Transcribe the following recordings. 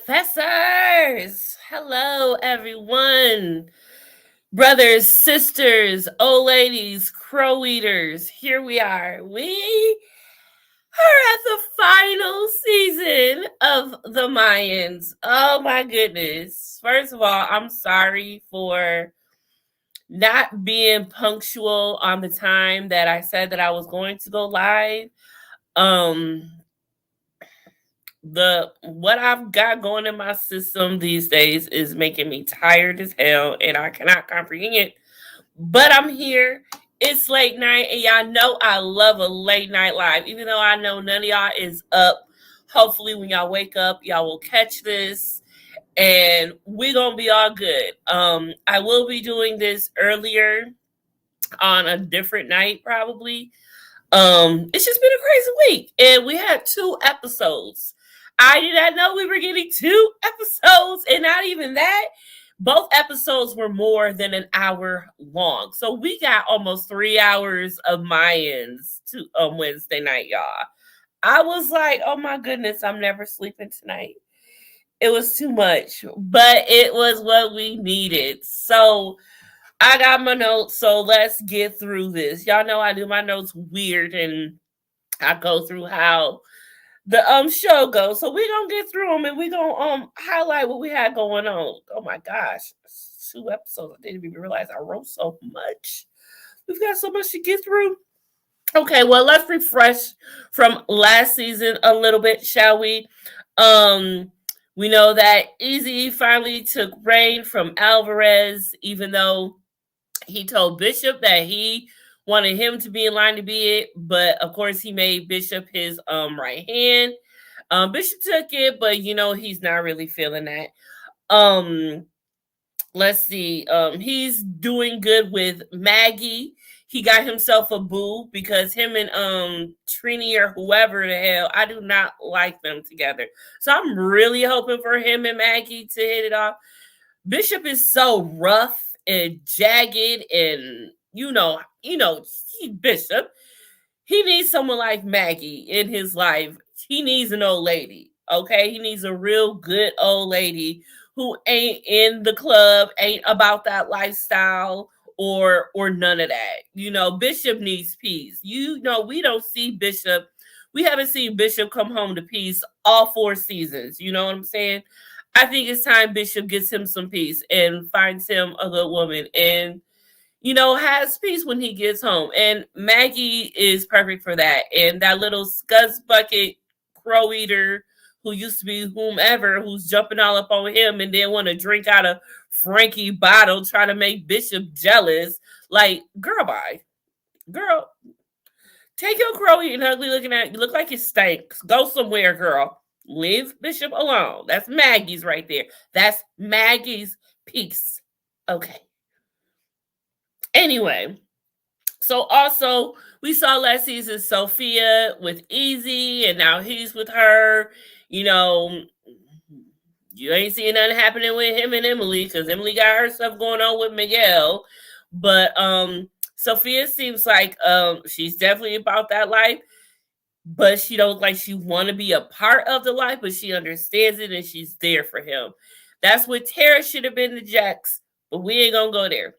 Professors. Hello, everyone. Brothers, sisters, old ladies, crow eaters. Here we are. We are at the final season of the Mayans. Oh my goodness. First of all, I'm sorry for not being punctual on the time that I said that I was going to go live. Um the what I've got going in my system these days is making me tired as hell and I cannot comprehend it. But I'm here. It's late night and y'all know I love a late night live. Even though I know none of y'all is up. Hopefully when y'all wake up, y'all will catch this and we're gonna be all good. I will be doing this earlier on a different night probably. It's just been a crazy week, and we had 2 episodes. I did not know we were getting 2 episodes, and not even that. Both episodes were more than an hour long, so we got almost 3 hours of Mayans to Wednesday night, y'all. I was like, oh my goodness, I'm never sleeping tonight. It was too much, but it was what we needed. So I got my notes, so let's get through this. Y'all know I do my notes weird and I go through how the show goes. So we're gonna get through them and we're gonna highlight what we had going on. Oh my gosh. 2 episodes. I didn't even realize I wrote so much. We've got so much to get through. Okay, well let's refresh from last season a little bit, shall we? Um we know that Easy finally took reign from Alvarez, even though he told Bishop that he wanted him to be in line to be it, but of course he made Bishop his right hand. Bishop took it, but he's not really feeling that. Um, let's see. He's doing good with Maggie. He got himself a boo because him and Trini or whoever the hell, I do not like them together. So I'm really hoping for him and Maggie to hit it off. Bishop is so rough and jagged, and Bishop. He needs someone like Maggie in his life. He needs an old lady. Okay, he needs a real good old lady who ain't in the club, ain't about that lifestyle or none of that. Bishop needs peace. We don't see Bishop. We haven't seen Bishop come home to peace all 4 seasons. You know what I'm saying? I think it's time Bishop gets him some peace and finds him a good woman and has peace when he gets home. And Maggie is perfect for that. And that little scuzz bucket crow eater who used to be whomever who's jumping all up on him and then want to drink out of Frankie bottle trying to make Bishop jealous. Like, girl, bye. Girl, take your crow eating ugly looking at you. Look like it stinks. Go somewhere, girl. Leave Bishop alone. That's Maggie's right there. That's Maggie's piece. Okay. Anyway, so also we saw last season Sophia with Easy, and now he's with her. You ain't seeing nothing happening with him and Emily because Emily got her stuff going on with Miguel. But Sophia seems like she's definitely about that life, but she don't like she want to be a part of the life, but she understands it and she's there for him. That's what Tara should have been to Jax, but we ain't gonna go there.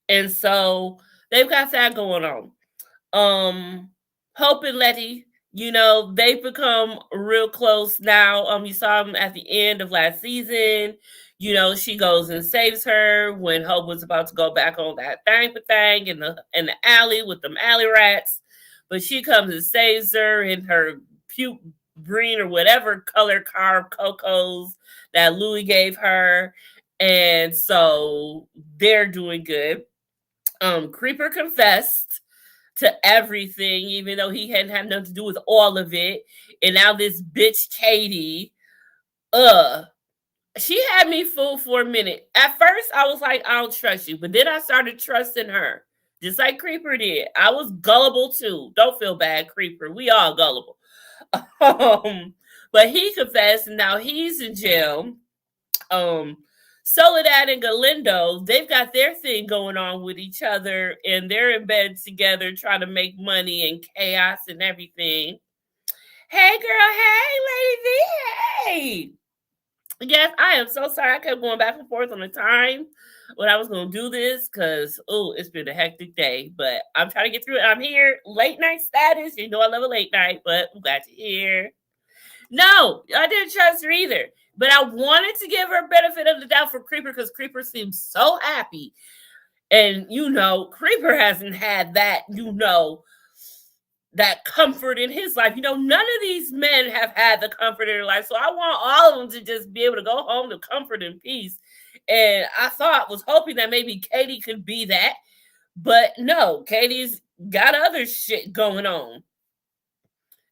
And so they've got that going on. Hope and Letty, they've become real close now. You saw them at the end of last season. She goes and saves her when Hope was about to go back on that thing in the alley with them alley rats. But she comes and saves her in her puke green or whatever color car Coco's that Louis gave her. And so they're doing good. Creeper confessed to everything, even though he hadn't had nothing to do with all of it. And now this bitch Katie, she had me fooled for a minute. At first, I was like, I don't trust you. But then I started trusting her. Just like Creeper did. I was gullible too. Don't feel bad, Creeper. We all gullible. But he confessed, and now he's in jail. Soledad and Galindo, they've got their thing going on with each other, and they're in bed together trying to make money and chaos and everything. Hey, girl. Hey, Lady V. Hey. Yes, I am so sorry. I kept going back and forth on the time when I was going to do this because, oh, it's been a hectic day. But I'm trying to get through it. I'm here. Late night status. You know I love a late night, but I'm glad you're here. No, I didn't trust her either. But I wanted to give her benefit of the doubt for Creeper because Creeper seems so happy. And, Creeper hasn't had that, that comfort in his life. None of these men have had the comfort in their life. So I want all of them to just be able to go home to comfort and peace. And was hoping that maybe Katie could be that. But no, Katie's got other shit going on.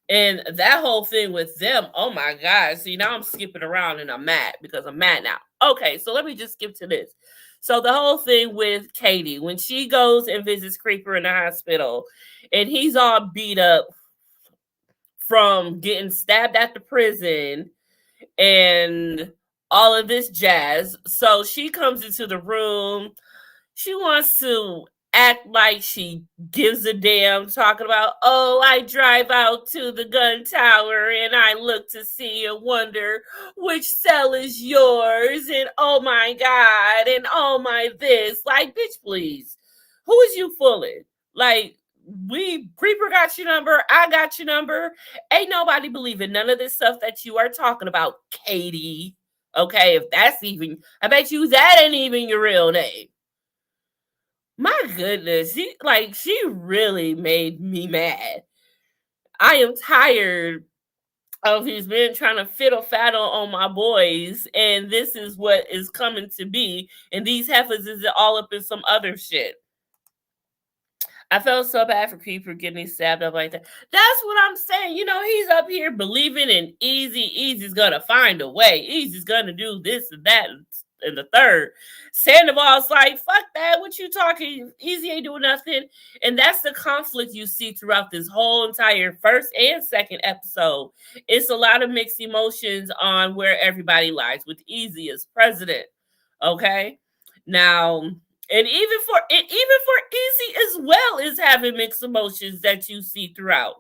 And that whole thing with them, oh my God. See, now I'm skipping around and I'm mad because I'm mad now. Okay, so let me just skip to this. So the whole thing with Katie, when she goes and visits Creeper in the hospital, and he's all beat up from getting stabbed at the prison and all of this jazz. So she comes into the room. She wants to act like she gives a damn, talking about, oh, I drive out to the gun tower and I look to see and wonder which cell is yours, and oh my God, and oh my this. Like, bitch, please. Who is you fooling? Like, Creeper got your number, I got your number. Ain't nobody believing none of this stuff that you are talking about, Katie. Okay, if that's even, I bet you that ain't even your real name. My goodness, she really made me mad. I am tired of these men trying to fiddle faddle on my boys, and this is what is coming to be. And these heifers is all up in some other shit. I felt so bad for Creeper getting stabbed up like that. That's what I'm saying. He's up here believing in Easy. Easy's gonna find a way. Easy's gonna do this and that and the third. Sandoval's like, fuck that. What you talking? Easy ain't doing nothing. And that's the conflict you see throughout this whole entire first and second episode. It's a lot of mixed emotions on where everybody lies, with Easy as president. Okay? Now, and even for Easy as well is having mixed emotions that you see throughout.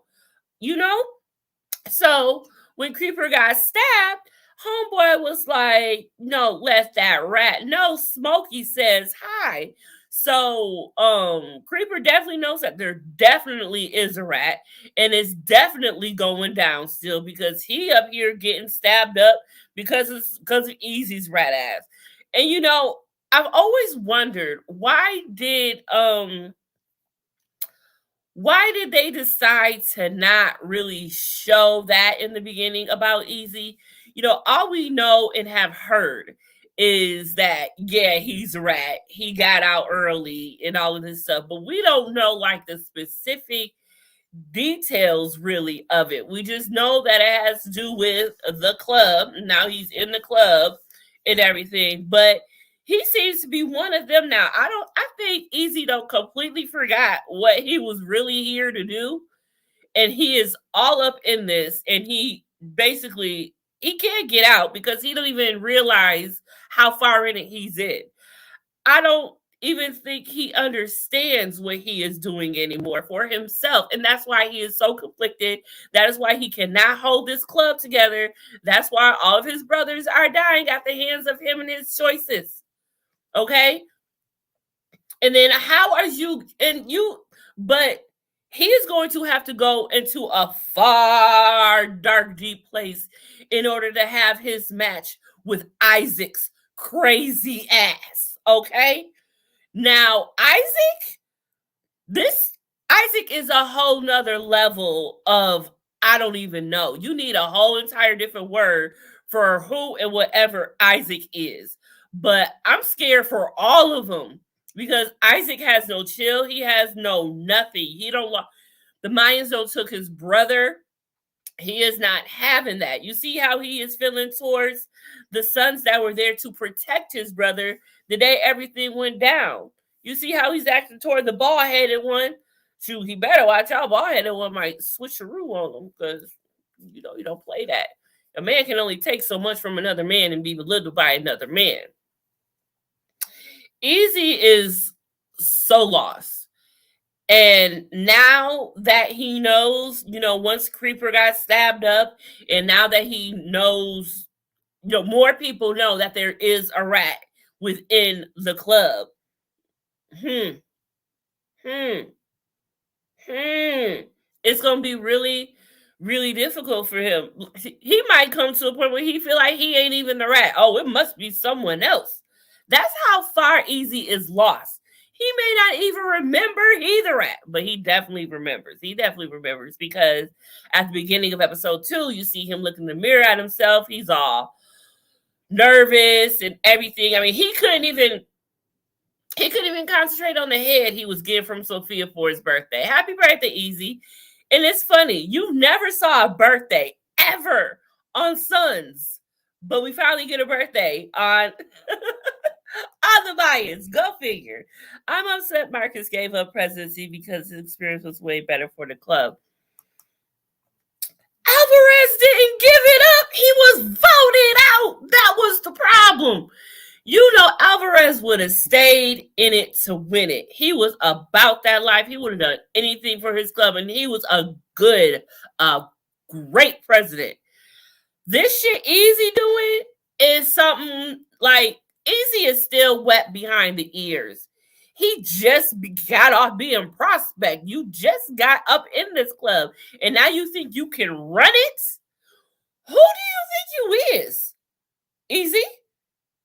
So when Creeper got stabbed, homeboy was like, no, let that rat. No, Smokey says hi. So Creeper definitely knows that there definitely is a rat, and it's definitely going down still because he up here getting stabbed up because of Easy's rat ass. And I've always wondered why did they decide to not really show that in the beginning about Easy? All we know and have heard is that, yeah, he's a rat. He got out early and all of this stuff, but we don't know like the specific details really of it. We just know that it has to do with the club. Now he's in the club and everything, but he seems to be one of them now. I think Easy don't completely forgot what he was really here to do. And he is all up in this, and he can't get out because he don't even realize how far in it he's in. I don't even think he understands what he is doing anymore for himself. And that's why he is so conflicted. That is why he cannot hold this club together. That's why all of his brothers are dying at the hands of him and his choices. Okay? And then but he is going to have to go into a far dark, deep place in order to have his match with Isaac's crazy ass. Okay? Now, Isaac is a whole nother level of, I don't even know. You need a whole entire different word for who and whatever Isaac is. But I'm scared for all of them because Isaac has no chill. He has no nothing. The Mayans don't took his brother. He is not having that. You see how he is feeling towards the sons that were there to protect his brother the day everything went down. You see how he's acting toward the bald-headed one. Shoot, he better watch out. Bald-headed one might switcheroo on him because, you don't play that. A man can only take so much from another man and be belittled by another man. Easy is so lost. And now that he knows, once Creeper got stabbed up, and now that he knows more people know that there is a rat within the club. Hmm. Hmm. Hmm. It's gonna be really, really difficult for him. He might come to a point where he feel like he ain't even the rat. Oh, it must be someone else. That's how far Easy is lost. He may not even remember he the rat, but he definitely remembers. He definitely remembers because at the beginning of episode 2, you see him look in the mirror at himself. He's all nervous and everything. I mean, he couldn't even concentrate on the head he was getting from Sophia for his birthday. Happy birthday, Easy. And it's funny, you never saw a birthday ever on Sons, but we finally get a birthday on on the Mayans. Go figure. I'm upset Marcus gave up presidency because his experience was way better for the club. Alvarez didn't give it up. He was voted out. That was the problem. Alvarez would have stayed in it to win it. He was about that life. He would have done anything for his club, and he was a great president. This shit Easy doing is something like Easy is still wet behind the ears. He just got off being prospect. You just got up in this club, and now you think you can run it? Who do you think you is? Easy?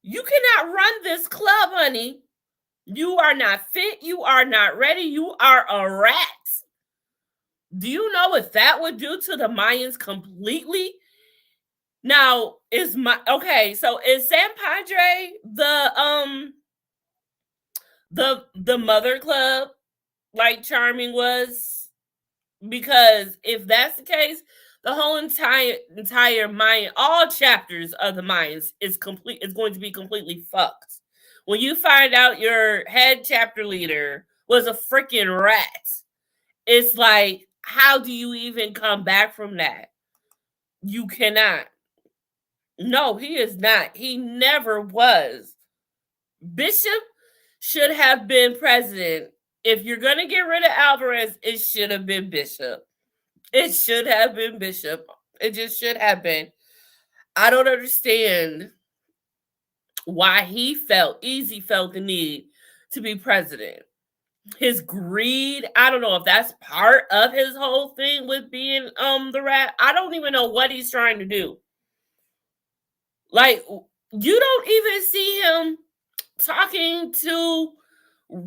You cannot run this club, honey. You are not fit. You are not ready. You are a rat. Do you know what that would do to the Mayans completely? Now, so is San Padre the mother club like Charming was? Because if that's the case, the whole entire Mayan, all chapters of the Mayans is going to be completely fucked. When you find out your head chapter leader was a freaking rat, it's like, how do you even come back from that? You cannot. No, he is not. He never was. Bishop should have been president. If you're going to get rid of Alvarez, it should have been Bishop. It should have been Bishop. It just should have been. I don't understand why Easy felt the need to be president. His greed, I don't know if that's part of his whole thing with being the rat. I don't even know what he's trying to do. Like, you don't even see him talking to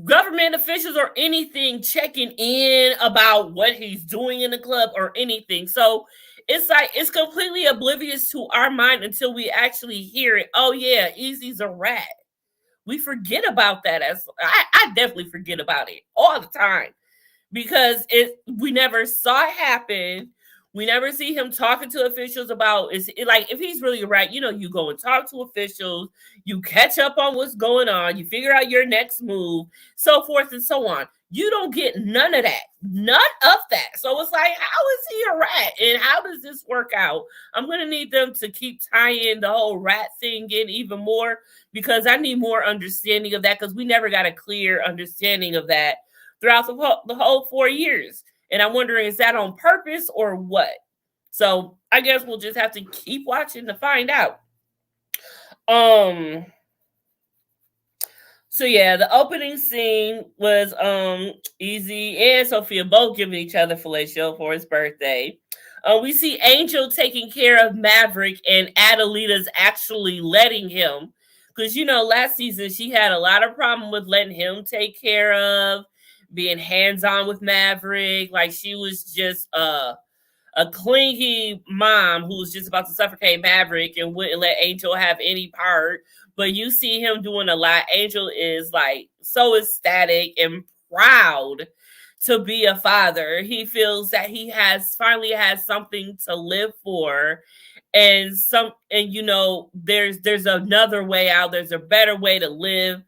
government officials or anything, checking in about what he's doing in the club or anything. So it's like it's completely oblivious to our mind until we actually hear it. Oh yeah, Easy's a rat. We forget about that. I definitely forget about it all the time because we never saw it happen. We never see him talking to officials about like if he's really right, you go and talk to officials, you catch up on what's going on, you figure out your next move, so forth and so on. You don't get none of that. None of that. So it's like, how is he a rat? And how does this work out? I'm going to need them to keep tying the whole rat thing in even more because I need more understanding of that because we never got a clear understanding of that throughout the whole 4 years. And I'm wondering, is that on purpose or what? So I guess we'll just have to keep watching to find out. So yeah, the opening scene was Easy and Sophia both giving each other fellatio for his birthday. We see Angel taking care of Maverick and Adelita's actually letting him. Because last season she had a lot of problem with letting him take care of, being hands-on with Maverick. Like she was just a clingy mom who was just about to suffocate Maverick and wouldn't let Angel have any part. But you see him doing a lot. Angel is like so ecstatic and proud to be a father. He feels that he finally has something to live for. And there's another way out. There's a better way to live.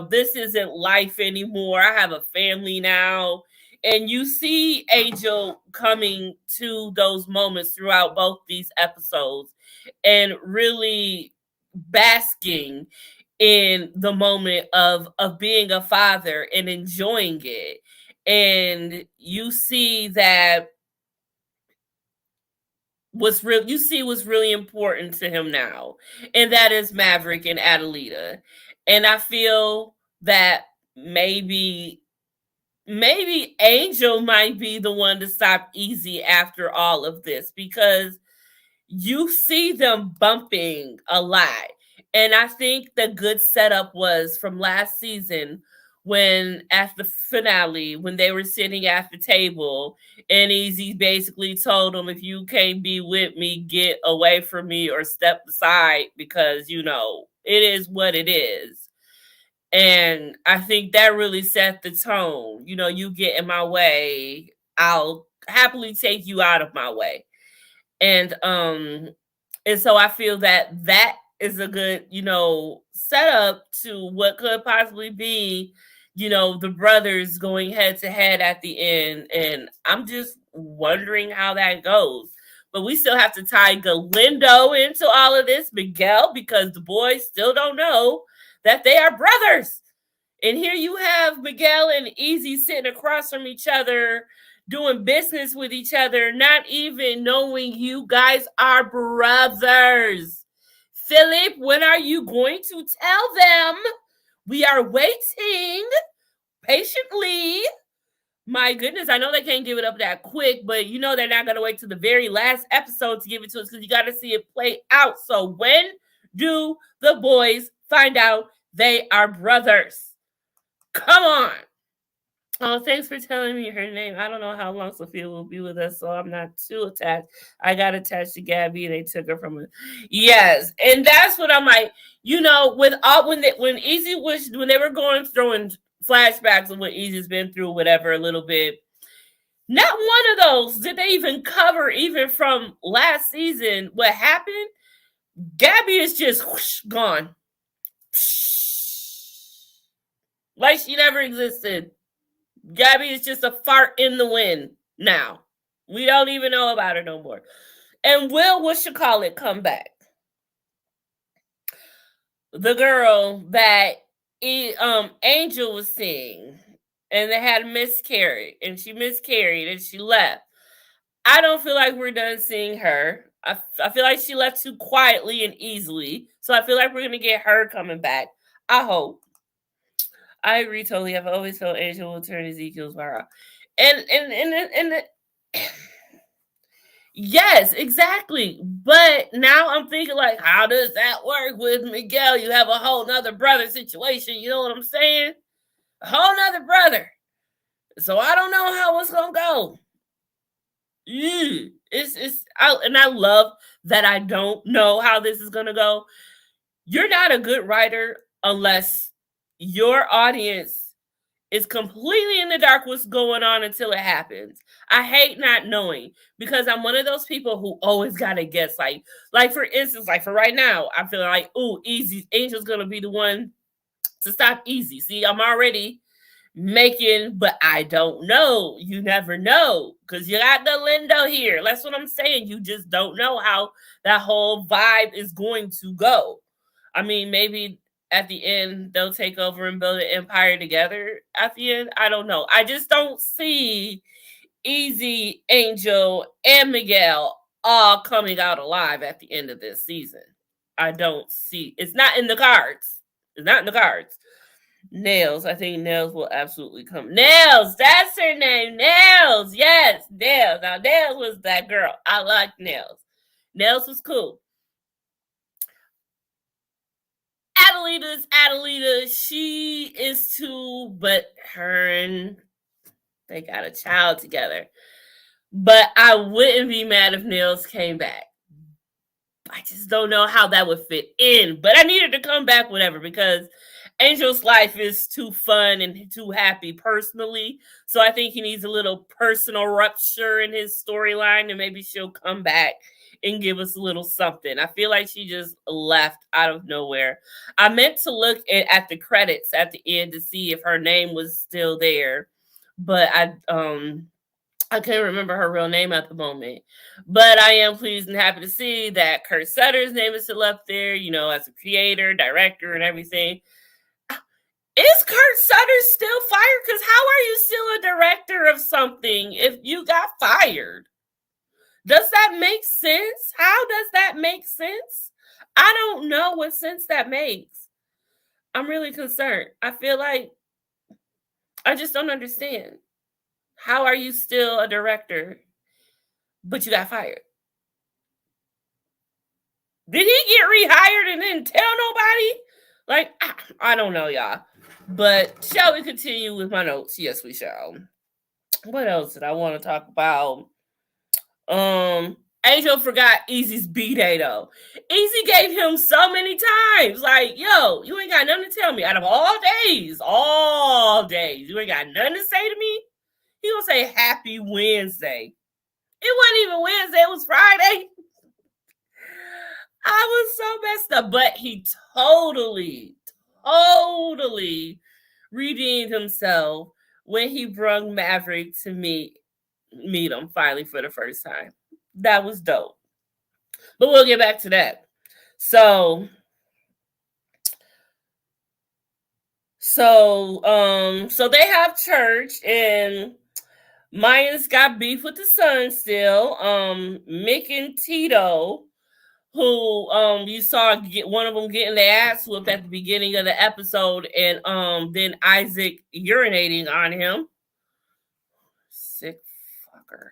This isn't life anymore. I have a family now. And you see Angel coming to those moments throughout both these episodes and really basking in the moment of being a father and enjoying it. And you see that what's really important to him now, and that is Maverick and Adelita. And I feel that maybe Angel might be the one to stop Easy after all of this, because you see them bumping a lot. And I think the good setup was from last season, when at the finale, when they were sitting at the table, and Easy basically told them, if you can't be with me, get away from me or step aside, because, it is what it is. And I think that really set the tone. You get in my way, I'll happily take you out of my way. And so I feel that is a good, setup to what could possibly be, the brothers going head to head at the end. And I'm just wondering how that goes. But we still have to tie Galindo into all of this, Miguel, because the boys still don't know that they are brothers. And here you have Miguel and Easy sitting across from each other, doing business with each other, not even knowing you guys are brothers. Philip, when are you going to tell them? We are waiting patiently. My goodness, I know they can't give it up that quick, but they're not going to wait to the very last episode to give it to us, because you got to see it play out. So when do the boys find out they are brothers? Come on. Oh, thanks for telling me her name. I don't know how long Sophia will be with us, so I'm not too attached. I got attached to Gabby, and they took her from her. Yes, and that's what I'm like. With all when Easy was, when they were throwing flashbacks of what Easy's been through, whatever, a little bit. Not one of those did they even cover, even from last season. What happened? Gabby is just whoosh, gone, like she never existed. Gabby is just a fart in the wind now. We don't even know about her no more. And will whatchamacallit come back? The girl that Angel was seeing, and they had miscarried, and she miscarried, and she left. I don't feel like we're done seeing her. I feel like she left too quietly and easily. So I feel like we're going to get her coming back. I hope. I agree totally. I've always felt Angel will turn Ezekiel's viral. And yes, exactly. But now I'm thinking, like, how does that work with Miguel? You have a whole nother brother situation. You know what I'm saying? A whole nother brother. So I don't know how it's gonna go. And I love that I don't know how this is gonna go. You're not a good writer unless your audience is completely in the dark what's going on until it happens. I hate not knowing, because I'm one of those people who always gotta guess. Like for instance, like for right now, I feel like, Easy Angel's gonna be the one to stop Easy. See, I'm already making, but I don't know. You never know, because you got Galindo here. That's what I'm saying. You just don't know how that whole vibe is going to go. I mean, maybe at the end they'll take over and build an empire together at the end. I don't know. I just don't see Easy, Angel, and Miguel all coming out alive at the end of this season. I don't see. It's not in the cards. It's not in the cards. Nails. I think Nails will absolutely come. Nails. That's her name. Nails. Yes. Nails. Now, Nails was that girl. I like Nails. Nails was cool. Adelita's Adelita. She is too, but her and they got a child together. But I wouldn't be mad if Nails came back. I just don't know how that would fit in. But I needed to come back, whatever, because Angel's life is too fun and too happy personally. So I think he needs a little personal rupture in his storyline, and maybe she'll come back and give us a little something. I feel like she just left out of nowhere. I meant to look at the credits at the end to see if her name was still there, but I can't remember her real name at the moment. But I am pleased and happy to see that Kurt Sutter's name is still up there, as a creator, director, and everything. Is Kurt Sutter still fired? Because how are you still a director of something if you got fired? Does that make sense? How does that make sense? I don't know what sense that makes. I'm really concerned. I feel like I just don't understand. How are you still a director, but you got fired? Did he get rehired and didn't tell nobody? Like, I don't know, y'all. But shall we continue with my notes? Yes, we shall. What else did I want to talk about? Angel forgot Easy's B-Day though. Easy gave him so many times. Like, yo, you ain't got nothing to tell me. Out of all days, you ain't got nothing to say to me. He gonna say happy Wednesday. It wasn't even Wednesday, it was Friday. I was so messed up. But he totally redeemed himself when he brung Maverick to meet him finally for the first time. That was dope. But we'll get back to that. So they have church and Mayans got beef with the son still. Mick and Tito, who you saw get one of them getting their ass whooped at the beginning of the episode, and then Isaac urinating on him. Sick fucker.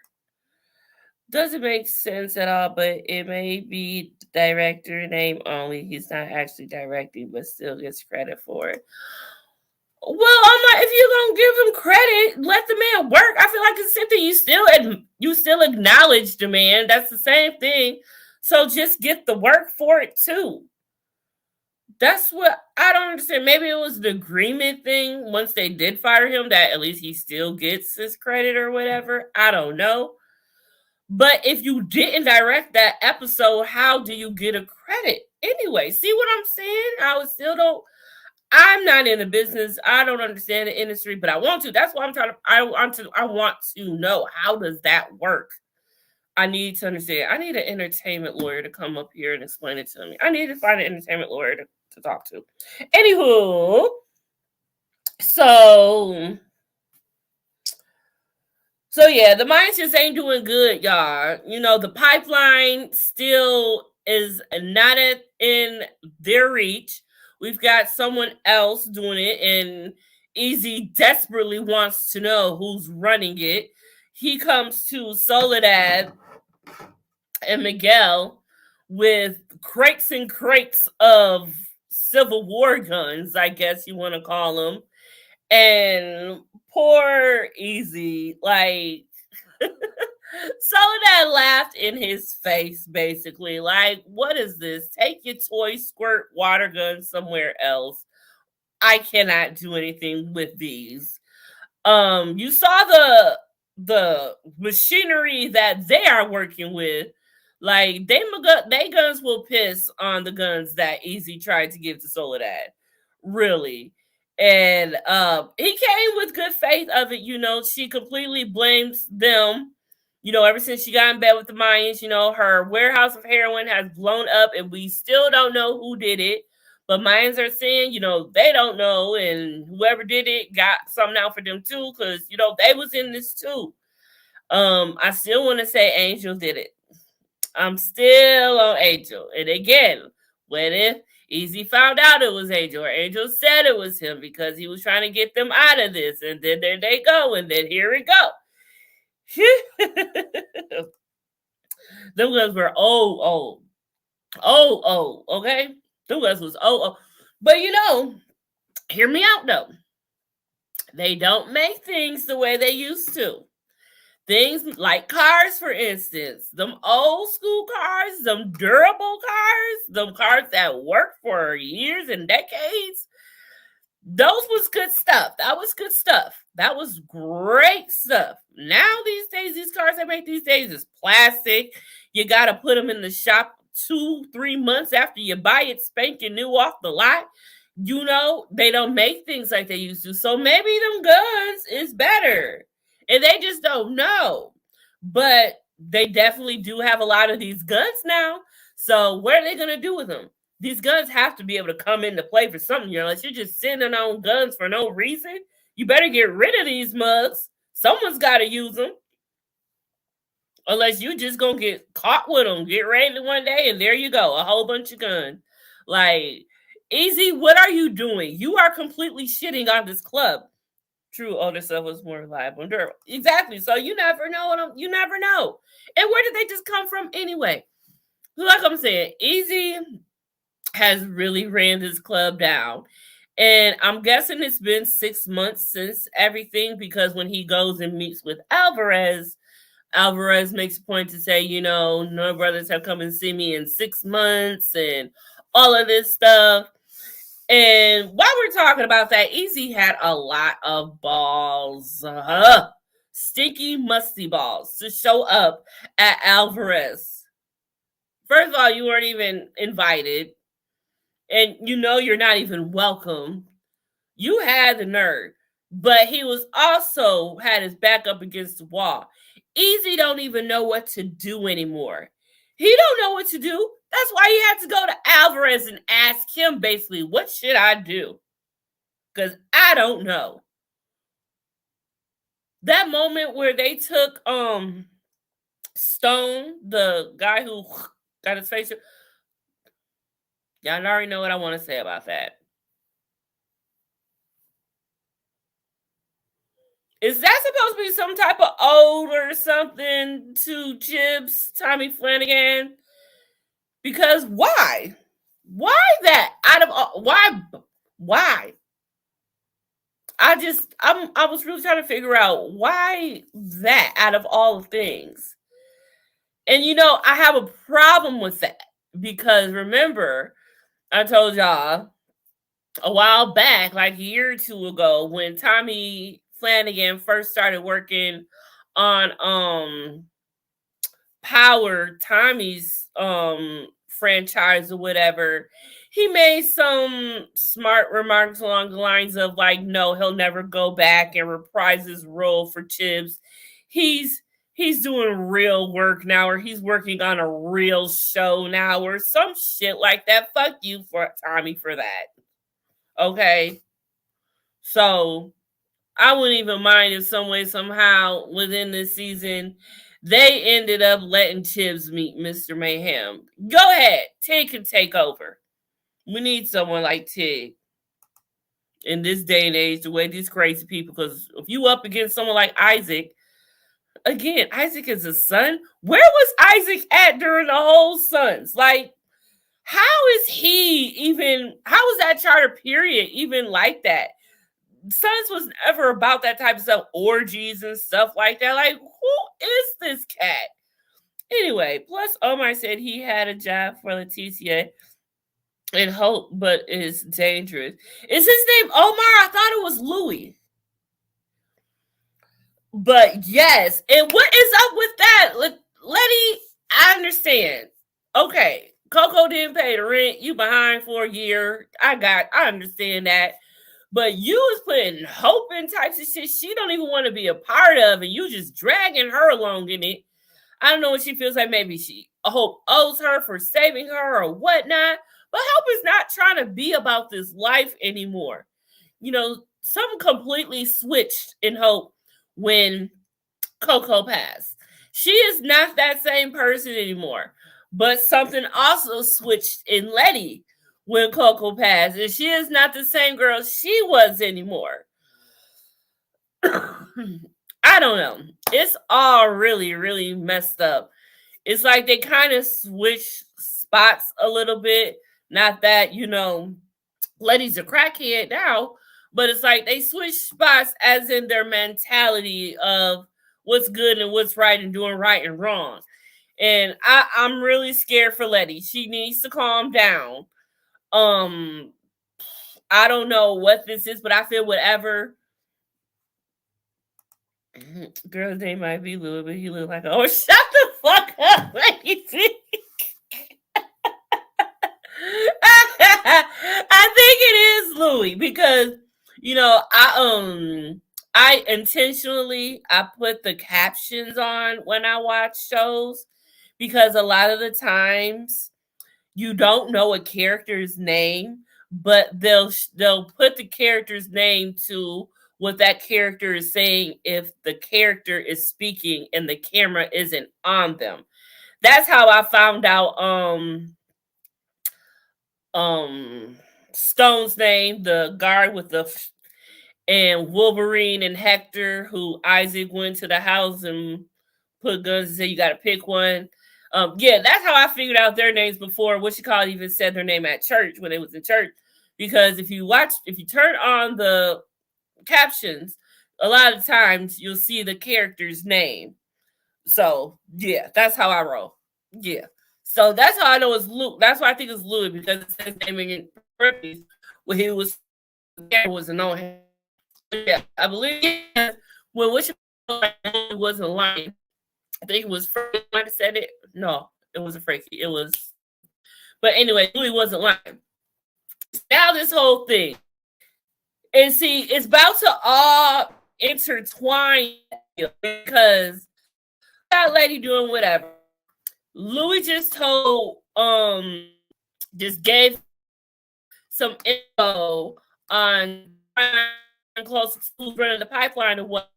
Doesn't make sense at all, but it may be director name only. He's not actually directing, but still gets credit for it. Well, I'm like, if you're gonna give him credit, let the man work. I feel like it's something you still acknowledge the man. That's the same thing. So just get the work for it too. That's what I don't understand. Maybe it was the agreement thing once they did fire him that at least he still gets his credit or whatever. I don't know. But if you didn't direct that episode, how do you get a credit anyway? See what I'm saying? I'm not in the business. I don't understand the industry, but I want to. That's why I want to know, how does that work? I need to understand. I need an entertainment lawyer to come up here and explain it to me. I need to find an entertainment lawyer to talk to. Anywho, so yeah, the Mayans just ain't doing good, y'all. You know, the pipeline still is not in their reach. We've got someone else doing it, and Easy desperately wants to know who's running it. He comes to Soledad and Miguel with crates and crates of Civil War guns, I guess you want to call them. And poor Easy, like, Soledad laughed in his face, basically. Like, what is this? Take your toy squirt water gun somewhere else. I cannot do anything with these. You saw the machinery that they are working with. Like, they guns will piss on the guns that Easy tried to give to Soledad. Really. And he came with good faith of it, you know. She completely blames them. You know, ever since she got in bed with the Mayans, you know, her warehouse of heroin has blown up and we still don't know who did it. But Mayans are saying, you know, they don't know, and whoever did it got something out for them too, because, you know, they was in this too. I still want to say Angel did it. I'm still on Angel. And again, what if Easy found out it was Angel, or Angel said it was him because he was trying to get them out of this, and then there they go, and then here we go. Them guys were old, okay? Them guys was old. But you know, hear me out though. They don't make things the way they used to. Things like cars, for instance, them old school cars, them durable cars, them cars that work for years and decades. Those was good stuff. That was good stuff. That was great stuff. Now these days, these cars they make these days is plastic. You got to put them in the shop 2-3 months after you buy it, spanking new off the lot. You know, they don't make things like they used to. So maybe them guns is better. And they just don't know. But they definitely do have a lot of these guns now. So what are they going to do with them? These guns have to be able to come into play for something. You know, unless you're just sitting on guns for no reason, you better get rid of these mugs. Someone's got to use them. Unless you just gonna get caught with them, get ready one day, and there you go, a whole bunch of guns. Like, Easy, what are you doing? You are completely shitting on this club. True, older stuff was more reliable and durable. Exactly. So you never know. You never know. And where did they just come from anyway? Like I'm saying, Easy has really ran this club down. And I'm guessing it's been 6 months since everything, because when he goes and meets with Alvarez, Alvarez makes a point to say, no brothers have come and see me in 6 months and all of this stuff. And while we're talking about that, Easy had a lot of balls, stinky, musty balls, to show up at Alvarez. First of all, you weren't even invited, and you're not even welcome. You had the nerve, but he was also had his back up against the wall. Easy don't even know what to do anymore. He don't know what to do. That's why he had to go to Alvarez and ask him basically, what should I do? Because I don't know. That moment where they took Stone, the guy who got his face, y'all already know what I want to say about that. Is that supposed to be some type of ode or something to Jibs, Tommy Flanagan? Because why? Why that? Out of all, why? I was really trying to figure out why that out of all things. And I have a problem with that, because remember, I told y'all a while back, like a year or two ago, when Tommy Flanagan first started working on Power, Tommy's franchise or whatever, he made some smart remarks along the lines of like, no, he'll never go back and reprise his role for Chips. He's doing real work now, or he's working on a real show now, or some shit like that. Fuck you, for Tommy, for that. Okay. So I wouldn't even mind if some way, somehow, within this season, they ended up letting Chips meet Mr. Mayhem. Go ahead. Tig can take over. We need someone like Tig in this day and age, the way these crazy people, because if you up against someone like Isaac, again, Isaac is a son. Where was Isaac at during the whole Sons? Like, how is he even, how was that charter period even like that? Sons was never about that type of stuff, orgies and stuff like that. Like, who is this cat? Anyway, plus Omar said he had a job for Leticia and Hope, but it's dangerous. Is his name Omar? I thought it was Louis. But yes, and what is up with that? Letty, I understand. Okay, Coco didn't pay the rent. You behind for a year. I understand that. But you was putting Hope in types of shit she don't even want to be a part of, and you just dragging her along in it. I don't know what she feels like. Maybe Hope owes her for saving her or whatnot. But Hope is not trying to be about this life anymore. Something completely switched in Hope when Coco passed. She is not that same person anymore. But something also switched in Letty when Coco passed, and she is not the same girl she was anymore. I don't know. It's all really, really messed up. It's like they kind of switch spots a little bit. Not that, Letty's a crackhead now, but it's like they switch spots as in their mentality of what's good and what's right and doing right and wrong. And I'm really scared for Letty. She needs to calm down. I don't know what this is, but I feel whatever. Girl's name might be Louis, but he look like shut the fuck up, Lady. I think it is Louis because I intentionally I put the captions on when I watch shows because a lot of the times you don't know a character's name, but they'll put the character's name to what that character is saying if the character is speaking and the camera isn't on them. That's how I found out um Stone's name, the guard with the and Wolverine and Hector, who Isaac went to the house and put guns and said you gotta pick one. Yeah, that's how I figured out their names before what you call it even said their name at church when they was in church. Because if you turn on the captions, a lot of times you'll see the character's name. So yeah, that's how I roll. Yeah. So that's how I know it's Luke. That's why I think it's Louis because it says name in parentheses when he was a known. Yeah, I believe when which wasn't lying. I think it was Frankie might have said it. No, it wasn't Frankie. It was, but anyway, Louis wasn't lying. Now this whole thing, and see, it's about to all intertwine because that lady doing whatever. Louis just told, just gave some info on close to running the pipeline and what.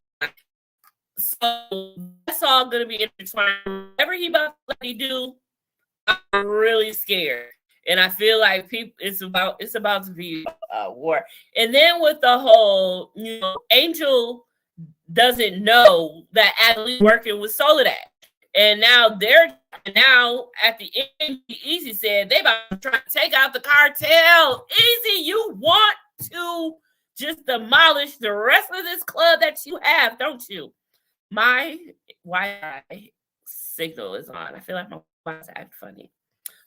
So that's all going to be intertwined. Whatever he about to let me do, I'm really scared, and I feel like people. It's about to be a war. And then with the whole, Angel doesn't know that Adelie's working with Soledad, and now at the end, Easy said they about to try to take out the cartel. Easy, you want to just demolish the rest of this club that you have, don't you? My Wi-Fi signal is on. I feel like my Wi-Fi's acting funny.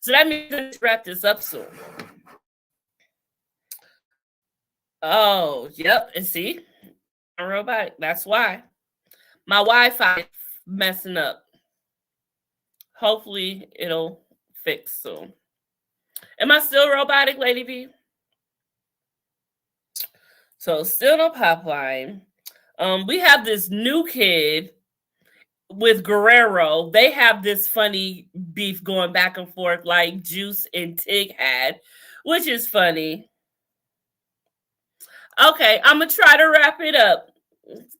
So that means let's wrap this up soon. Oh, yep. And see, I'm robotic. That's why. My Wi-Fi is messing up. Hopefully it'll fix soon. Am I still robotic, Lady B? So still no pipeline. We have this new kid with Guerrero. They have this funny beef going back and forth like Juice and Tig had, which is funny. Okay, I'm gonna try to wrap it up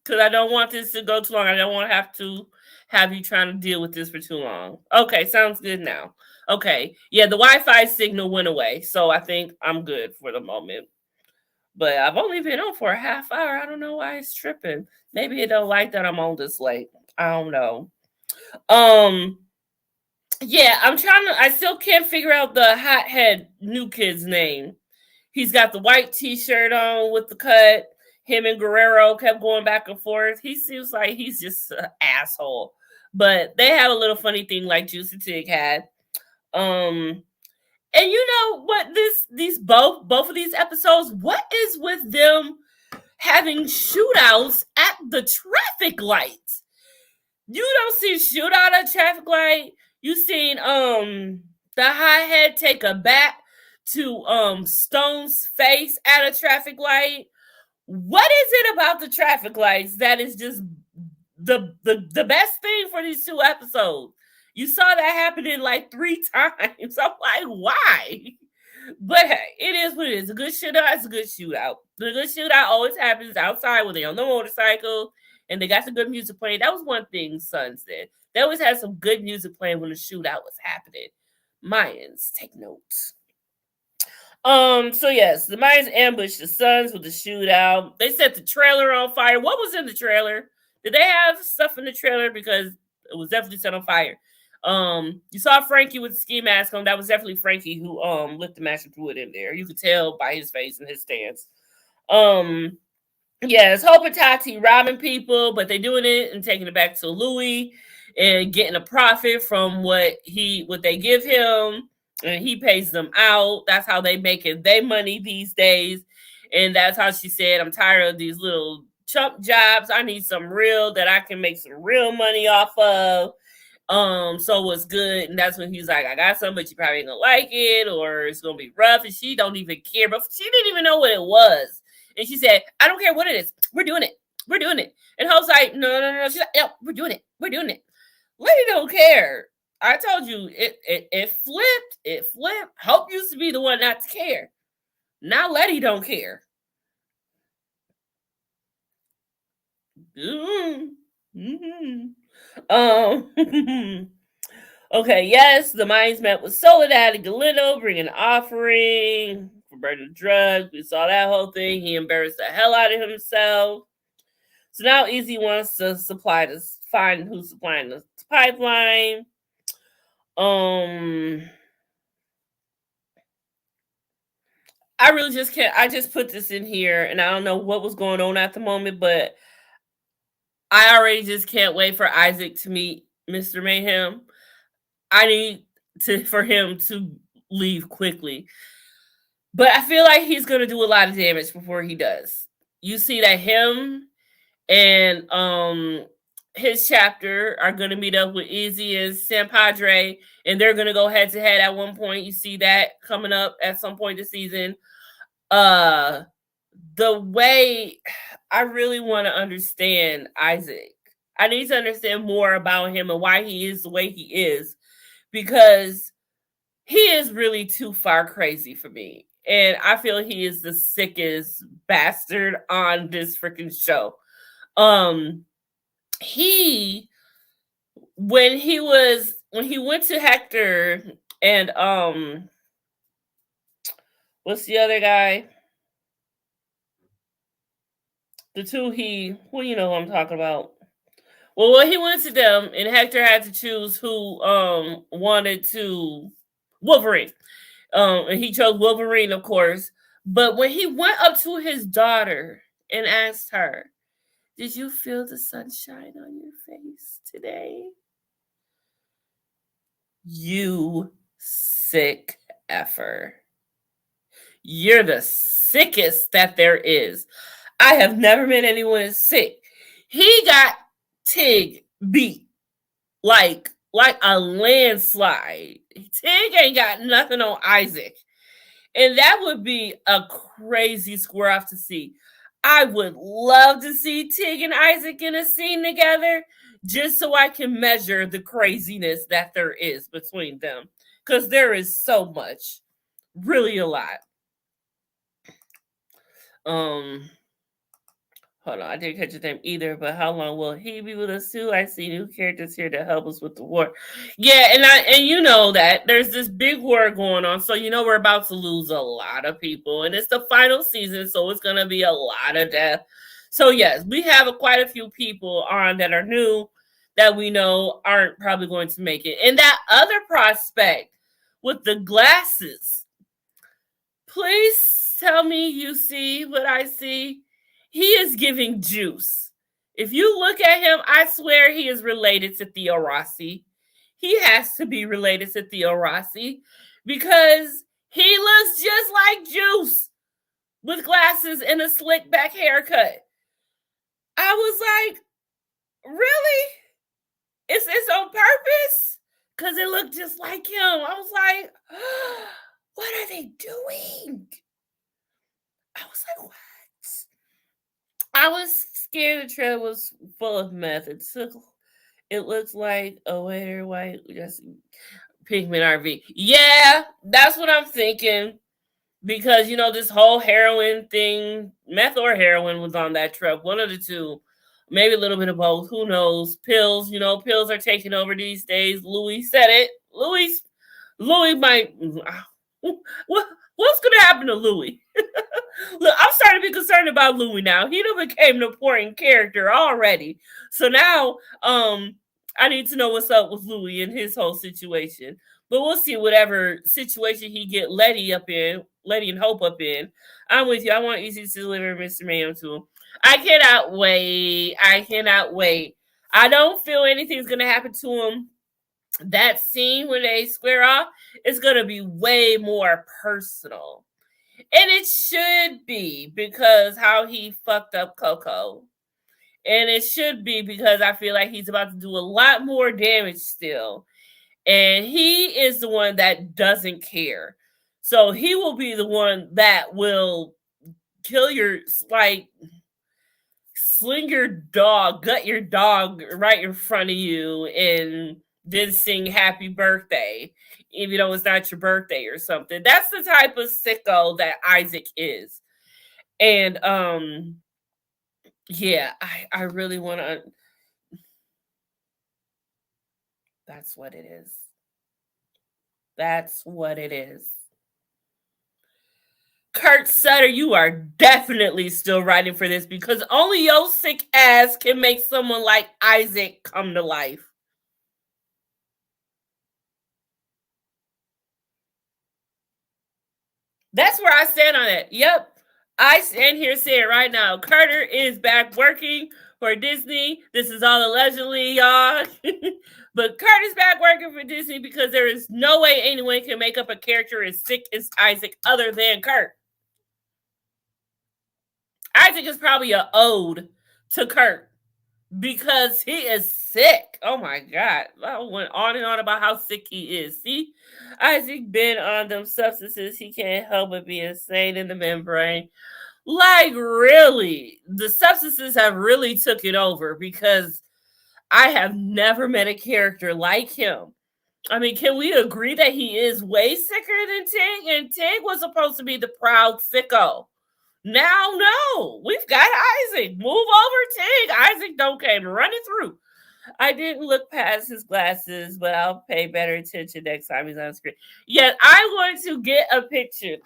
because I don't want this to go too long. I don't want to have you trying to deal with this for too long. Okay, sounds good now. Okay, yeah, the Wi-Fi signal went away, so I think I'm good for the moment. But I've only been on for a half hour. I don't know why it's tripping. Maybe it don't like that I'm on this late. I don't know. Yeah, I still can't figure out the hothead new kid's name. He's got the white t-shirt on with the cut. Him and Guerrero kept going back and forth. He seems like he's just an asshole. But they had a little funny thing like Juicy Tig had. And you know what? These both of these episodes, what is with them having shootouts at the traffic light? You don't see shootout at traffic light. You seen the hothead take a bat to Stone's face at a traffic light. What is it about the traffic lights that is just the best thing for these two episodes? You saw that happening like 3 times. I'm like, why? But hey, it is what it is. A good shootout is a good shootout. The good shootout always happens outside when they're on the motorcycle and they got some good music playing. That was one thing Sun said. They always had some good music playing when the shootout was happening. Mayans, take notes. So yes, the Mayans ambushed the Suns with the shootout. They set the trailer on fire. What was in the trailer? Did they have stuff in the trailer? Because it was definitely set on fire. You saw Frankie with the ski mask on. That was definitely Frankie who lit the match and threw it in there. You could tell by his face and his stance. Yeah, it's Hope and Tati robbing people, but they're doing it and taking it back to Louis and getting a profit from what they give him, and he pays them out. That's how they making their money these days. And that's how she said, I'm tired of these little chump jobs. I need some real that I can make some real money off of. So what's good? And that's when he's like, I got some, but you probably ain't gonna like it, or it's gonna be rough. And she don't even care, but she didn't even know what it was. And she said, I don't care what it is. We're doing it. We're doing it. And Hope's like, no. She's like, no, we're doing it. We're doing it. Lady don't care. I told you, it flipped. It flipped. Hope used to be the one not to care. Now Letty don't care. Mm-hmm. Okay, yes, the Mayans met with Soledad and Galindo, bringing an offering for burning drugs. We saw that whole thing. He embarrassed the hell out of himself. So now Easy wants to find who's supplying the pipeline. Um, I really just can't. I just put this in here, and I don't know what was going on at the moment, but I already just can't wait for Isaac to meet Mr. Mayhem. I need for him to leave quickly. But I feel like he's gonna do a lot of damage before he does. You see that him and his chapter are gonna meet up with Izzy and San Padre, and they're gonna go head to head at one point. You see that coming up at some point this season. Uh the way I really want to understand Isaac. I need to understand more about him and why he is the way he is, because he is really too far crazy for me. And I feel he is the sickest bastard on this freaking show. He when he went to Hector and what's the other guy? The two well, you know who I'm talking about. Well, when he went to them, and Hector had to choose who wanted to Wolverine. And he chose Wolverine, of course. But when he went up to his daughter and asked her, "Did you feel the sunshine on your face today?" You sick effer. You're the sickest that there is. I have never met anyone as sick. He got Tig beat like a landslide. Tig ain't got nothing on Isaac. And that would be a crazy square off to see. I would love to see Tig and Isaac in a scene together just so I can measure the craziness that there is between them. Because there is so much. Really a lot. Hold on, I didn't catch his name either, but how long will he be with us too? I see new characters here to help us with the war. Yeah, and you know that there's this big war going on, so you know we're about to lose a lot of people, and it's the final season, so it's gonna be a lot of death. So yes, we have quite a few people on that are new that we know aren't probably going to make it. And that other prospect with the glasses, please tell me you see what I see. He is giving juice. If you look at him, I swear he is related to Theo Rossi. He has to be related to Theo Rossi because he looks just like Juice with glasses and a slick back haircut. I was like, really? Is this on purpose? Because it looked just like him. I was like, oh, what are they doing? I was like, what? I was scared the trailer was full of meth. It looks like a waiter white just pigment RV. Yeah, that's what I'm thinking. Because you know, this whole heroin thing, meth or heroin was on that truck. One of the two. Maybe a little bit of both. Who knows? Pills, you know, pills are taking over these days. Louis said it. Louis might what's gonna happen to Louis? Look, I'm starting to be concerned about Louis now. He done became an important character already. So now, I need to know what's up with Louis and his whole situation. But we'll see whatever situation he get Letty and Hope up in. I'm with you. I want Easy to deliver Mr. Mayhem to him. I cannot wait. I cannot wait. I don't feel anything's gonna happen to him. That scene when they square off is gonna be way more personal. And it should be because how he fucked up Coco. And it should be because I feel like he's about to do a lot more damage still. And he is the one that doesn't care. So he will be the one that will kill sling your dog, gut your dog right in front of you, and then sing happy birthday, even though it's not your birthday or something. That's the type of sicko that Isaac is. And Yeah, I really want to. That's what it is. That's what it is. Kurt Sutter, you are definitely still writing for this because only your sick ass can make someone like Isaac come to life. That's where I stand on it. Yep. I stand here saying right now, Carter is back working for Disney. This is all allegedly, y'all. But Carter's back working for Disney because there is no way anyone can make up a character as sick as Isaac other than Kurt. Isaac is probably an ode to Kurt because he is sick. Oh my God. I went on and on about how sick he is. See, Isaac been on them substances. He can't help but be insane in the membrane. Like, really, the substances have really took it over because I have never met a character like him. I mean, can we agree that he is way sicker than Tig? And Tig was supposed to be the proud sicko. Now, no, we've got Isaac. Move over, Tig. Isaac don't came running through. I didn't look past his glasses, but I'll pay better attention next time he's on screen. Yet I'm going to get a picture.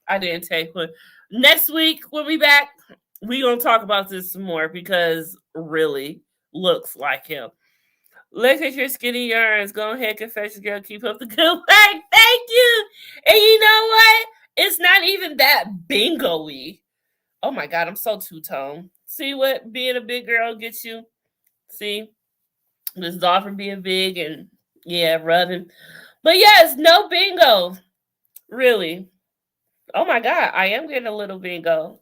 I didn't take one. Next week when we back, we gonna talk about this some more because really looks like him. Look at your skinny yarns. Go ahead, confession girl. Keep up the good work. Thank you. And you know what? It's not even that bingo-y. Oh my God, I'm so two-tone. See what being a big girl gets you? See? This is all from being big and yeah, rubbing. But yes, no bingo. Really. Oh my God, I am getting a little bingo,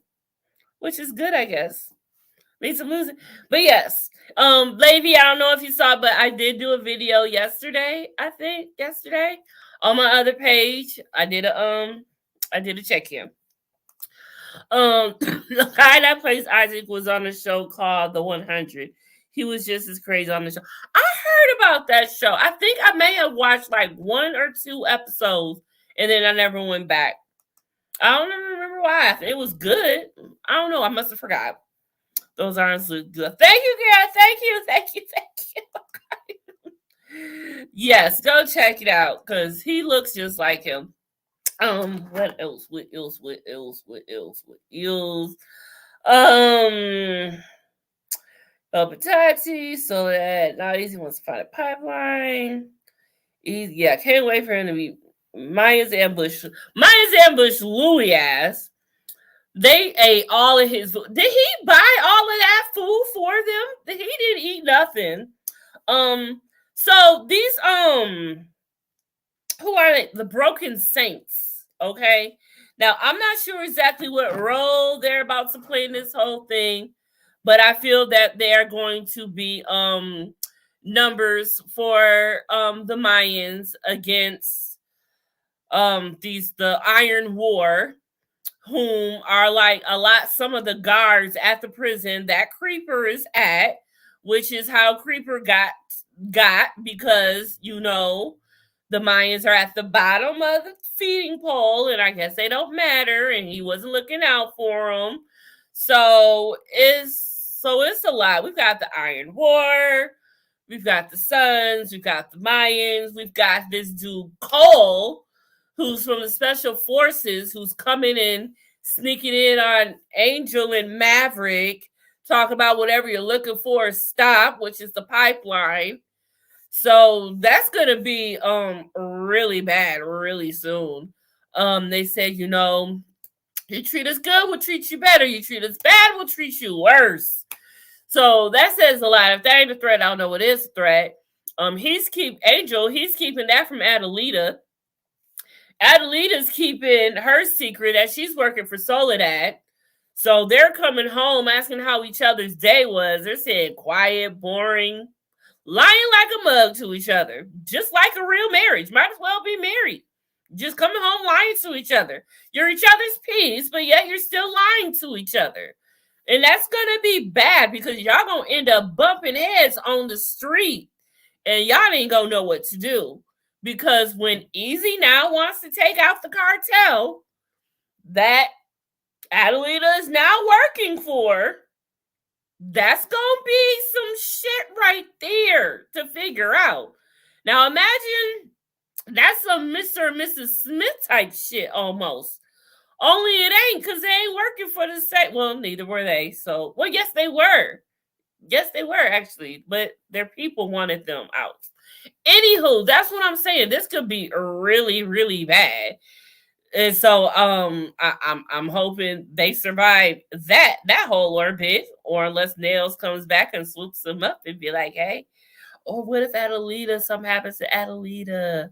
which is good, I guess. Need some losing. But yes. Lady, I don't know if you saw, but I did do a video yesterday, I think. Yesterday. On my other page. I did a check-in. The guy that plays Isaac was on a show called The 100. He was just as crazy on the show. I heard about that show. I think I may have watched like 1 or 2 episodes and then I never went back. I don't even remember why. It was good. I don't know. I must have forgot. Those aren't so good. Thank you, girl. Thank you. Thank you. Thank you. Yes, go check it out because he looks just like him. What else? What else? What else? What else? What else? Patati, so that not easy wants to find a pipeline. Yeah, can't wait for him to be Mayans ambush Louis ass. They ate all of his food. Did he buy all of that food for them? He didn't eat nothing. So these who are they? The Broken Saints. Okay. Now I'm not sure exactly what role they're about to play in this whole thing, but I feel that they are going to be numbers for the Mayans against the Iron War, whom are like some of the guards at the prison that Creeper is at, which is how Creeper got because the Mayans are at the bottom of the feeding pole, and I guess they don't matter, and he wasn't looking out for them. So it's a lot. We've got the Iron War, we've got the Suns, we've got the Mayans, we've got this dude Cole, who's from the Special Forces, who's coming in, sneaking in on Angel and Maverick, talk about whatever you're looking for, stop, which is the pipeline. So that's gonna be really bad really soon. They said, you treat us good, we'll treat you better. You treat us bad, we'll treat you worse. So that says a lot. If that ain't a threat, I don't know what is a threat. He's keeping that from Adelita. Adelita's keeping her secret that she's working for Soledad. So they're coming home asking how each other's day was. They're saying quiet, boring, lying like a mug to each other, just like a real marriage. Might as well be married. Just coming home lying to each other. You're each other's peace, but yet you're still lying to each other. And that's going to be bad because y'all going to end up bumping heads on the street. And y'all ain't going to know what to do. Because when Easy now wants to take out the cartel that Adelita is now working for, That's gonna be some shit right there to figure out. Now imagine that's some Mr. and Mrs. Smith type shit almost. Only it ain't because they ain't working for the state. Well, neither were they. So, well, yes, they were. Yes, they were actually, but their people wanted them out. Anywho, that's what I'm saying. This could be really, really bad. And so I'm hoping they survive that whole orbit, or unless Nails comes back and swoops them up and be like, hey, or what if Adelita, something happens to Adelita?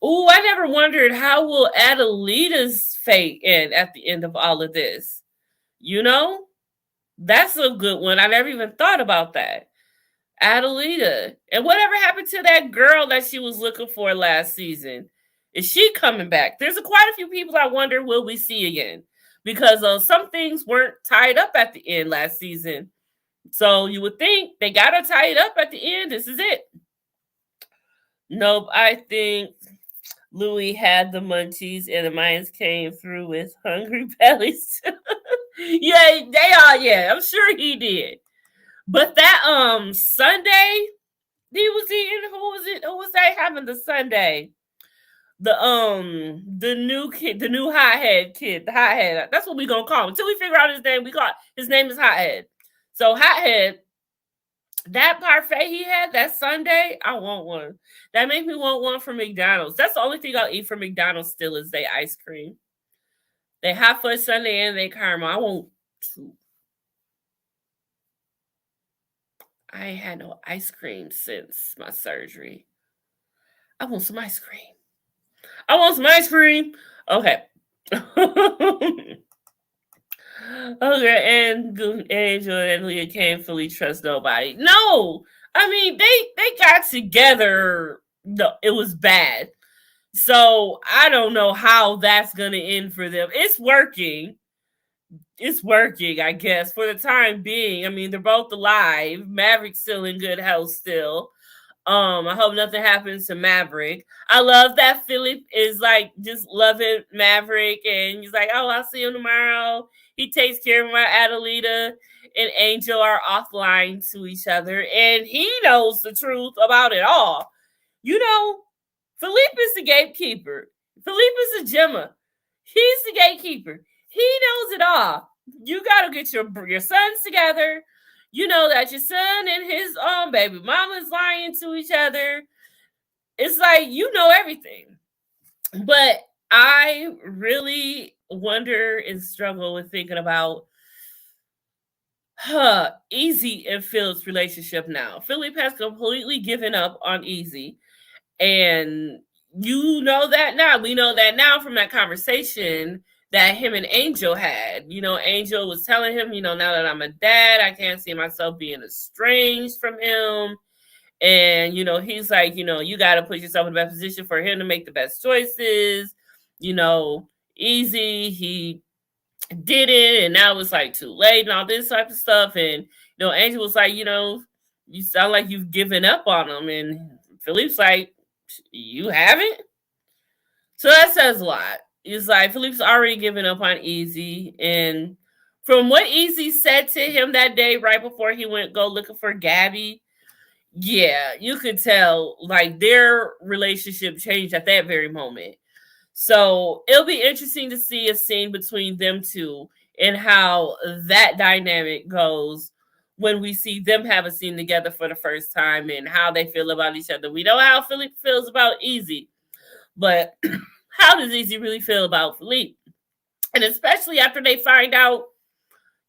Oh, I never wondered how will Adelita's fate end at the end of all of this. You know? That's a good one. I never even thought about that. Adelita. And whatever happened to that girl that she was looking for last season? Is she coming back? There's quite a few people I wonder will we see again, because some things weren't tied up at the end last season. So you would think they gotta tie it up at the end. This is it. Nope, I think Louis had the munchies and the Mayans came through with hungry bellies. Yeah, they are. Yeah, I'm sure he did. But that Sunday he was eating. Who was it? Who was that having the Sunday? The new kid, the new hothead kid, the hothead. That's what we gonna call him until we figure out his name. We call his name is Hothead. So Hothead, that parfait he had that Sunday, I want one. That makes me want one from McDonald's. That's the only thing I'll eat from McDonald's still is their ice cream. They hot fudge sundae and they caramel. I want two. I ain't had no ice cream since my surgery. I want some ice cream. I want some ice cream. Okay. Okay, and Angel and Leah can't fully trust nobody. No, I mean they got together. No, it was bad. So I don't know how that's gonna end for them. It's working. It's working, I guess, for the time being. I mean, they're both alive. Maverick's still in good health still. I hope nothing happens to Maverick. I love that Philip is like just loving Maverick, and he's like, "Oh, I'll see him tomorrow." He takes care of my Adelita and Angel are offline to each other, and he knows the truth about it all. You know, Philippe is the gatekeeper. Philippe is a Gemma. He's the gatekeeper. He knows it all. You gotta get your sons together. You know that your son and his baby mama's lying to each other. It's like you know everything. But I really wonder and struggle with thinking about Easy and Philip's relationship now. Philip has completely given up on Easy. And you know that now. We know that now from that conversation that him and Angel had. You know, Angel was telling him, you know, now that I'm a dad, I can't see myself being estranged from him. And, you know, he's like, you know, you got to put yourself in the best position for him to make the best choices. You know, Easy, he did it, and now it's like too late and all this type of stuff. And, you know, Angel was like, you know, you sound like you've given up on him. And Philippe's like, you haven't? So that says a lot. It's like Philippe's already given up on Easy. And from what Easy said to him that day, right before he went go looking for Gabby, yeah, you could tell like their relationship changed at that very moment. So it'll be interesting to see a scene between them two and how that dynamic goes when we see them have a scene together for the first time and how they feel about each other. We know how Philippe feels about Easy, but how does Easy really feel about Philippe? And especially after they find out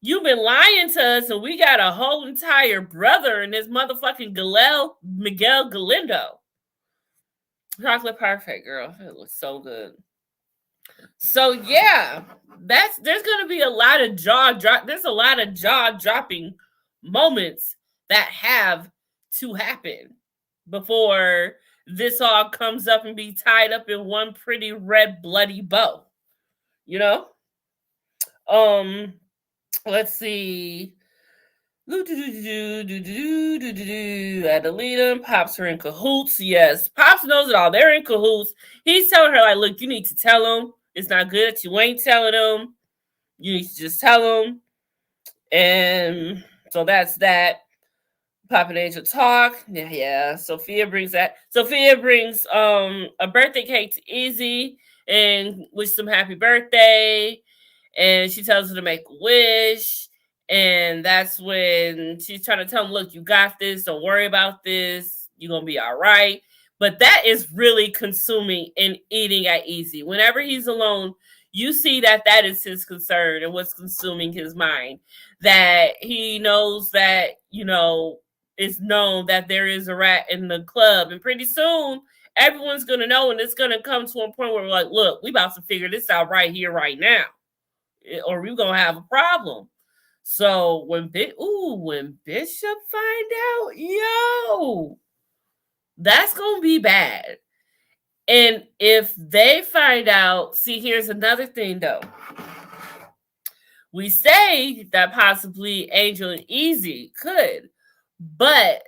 you've been lying to us and we got a whole entire brother in this motherfucking Miguel Galindo. Chocolate parfait, girl. It looks so good. So yeah, there's gonna be a lot of there's a lot of jaw dropping moments that have to happen before this all comes up and be tied up in one pretty red bloody bow. You know? Let's see. Adelita and Pops are in cahoots. Yes, Pops knows it all. They're in cahoots. He's telling her, like, look, you need to tell him. It's not good that you ain't telling him. You need to just tell him. And So that's that. Pop and Angel talk. Yeah. Sophia brings that. Sophia brings a birthday cake to Easy and wish them happy birthday. And she tells her to make a wish. And that's when she's trying to tell him, look, you got this. Don't worry about this. You're going to be all right. But that is really consuming and eating at Easy. Whenever he's alone, you see that that is his concern and what's consuming his mind. That he knows that, it's known that there is a rat in the club. And pretty soon, everyone's going to know. And it's going to come to a point where we're like, look, we about to figure this out right here, right now. Or we're going to have a problem. So when Bishop find out, that's going to be bad. And if they find out, see, here's another thing though. We say that possibly Angel and Easy could, but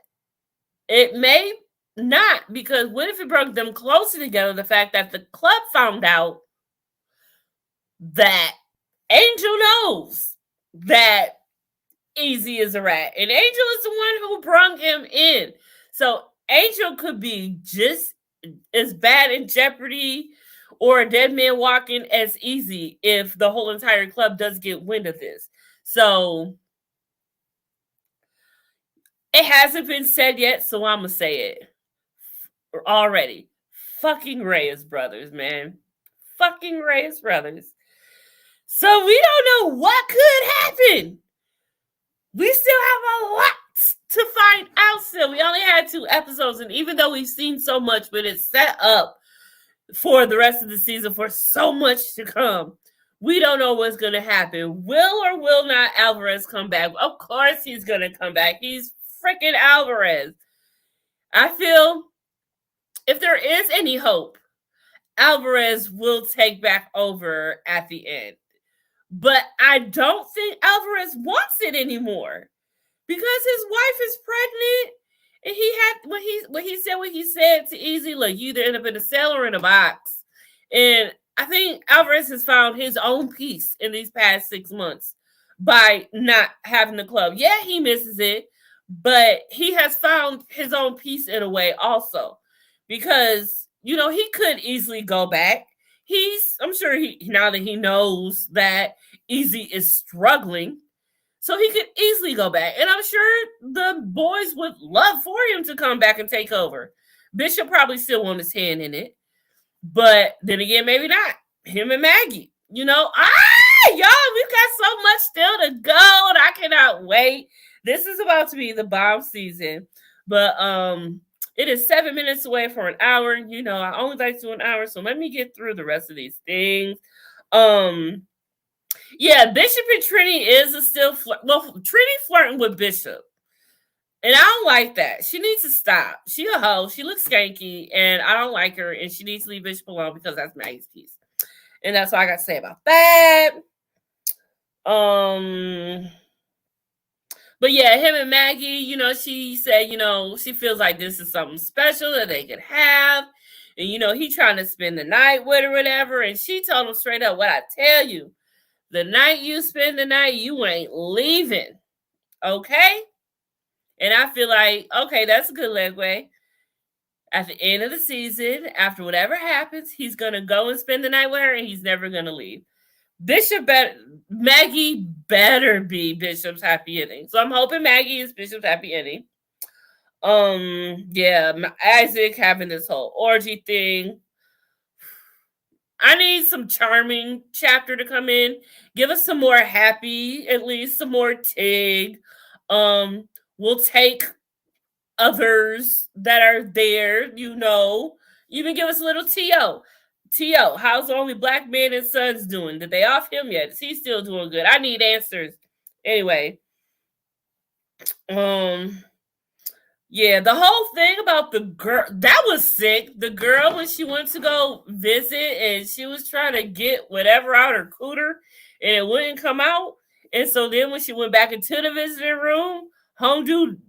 it may not, because what if it brought them closer together? The fact that the club found out that Angel knows that Easy is a rat, and Angel is the one who brought him in. So Angel could be just as bad in jeopardy or a dead man walking as Easy if the whole entire club does get wind of this. So it hasn't been said yet, so I'm gonna say it already. Fucking Reyes brothers, man. Fucking Reyes brothers. So we don't know what could happen. We still have a lot to find out still. We only had 2 episodes, and even though we've seen so much, but it's set up for the rest of the season for so much to come, we don't know what's going to happen. Will or will not Alvarez come back? Of course he's going to come back. He's freaking Alvarez. I feel if there is any hope, Alvarez will take back over at the end. But I don't think Alvarez wants it anymore because his wife is pregnant, and he had what he said to Easy, like, you either end up in a cell or in a box. And I think Alvarez has found his own peace in these past 6 months by not having the club. Yeah, he misses it, but he has found his own peace in a way also, because he could easily go back. I'm sure now that he knows that Easy is struggling, so he could easily go back. And I'm sure the boys would love for him to come back and take over. Bishop probably still want his hand in it. But then again, maybe not. Him and Maggie. Y'all, we've got so much still to go, and I cannot wait. This is about to be the bomb season. But it is 7 minutes away for an hour. I only like to do an hour, so let me get through the rest of these things. Yeah, Bishop and Trini is still Trini flirting with Bishop. And I don't like that. She needs to stop. She a hoe. She looks skanky, and I don't like her, and she needs to leave Bishop alone because that's Maggie's piece. And that's all I got to say about that. But yeah, him and Maggie, she said, she feels like this is something special that they could have. And, he trying to spend the night with her, whatever. And she told him straight up, what I tell you, the night you spend the night, you ain't leaving. Okay? And I feel like, okay, that's a good legway. At the end of the season, after whatever happens, he's going to go and spend the night with her, and he's never going to leave. Maggie better be Bishop's happy ending. So I'm hoping Maggie is Bishop's happy ending. Yeah, Isaac having this whole orgy thing. I need some charming chapter to come in. Give us some more happy, at least some more Tig. We'll take others that are there, Even give us a little T.O. T.O., how's the only black man and sons doing? Did they off him yet? Is he still doing good? I need answers. Anyway. Yeah, the whole thing about the girl, that was sick. The girl, when she went to go visit and she was trying to get whatever out her cooter and it wouldn't come out. And so then when she went back into the visiting room, home dude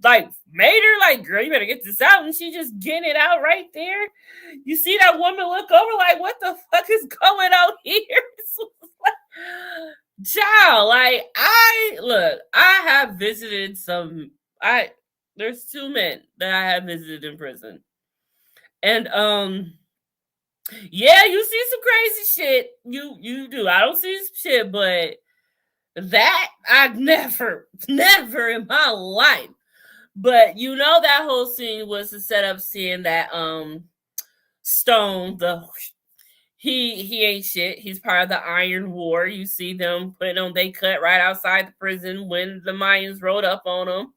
made her girl, you better get this out. And she just getting it out right there. You see that woman look over what the fuck is going on here? Child, like I have visited some. I There's two men that I have visited in prison, and yeah, you see some crazy shit. You do. I don't see some shit, but that I never in my life. But you know that whole scene was to set up seeing that Stone, the he ain't shit. He's part of the Iron War. You see them putting on they cut right outside the prison when the Mayans rode up on them.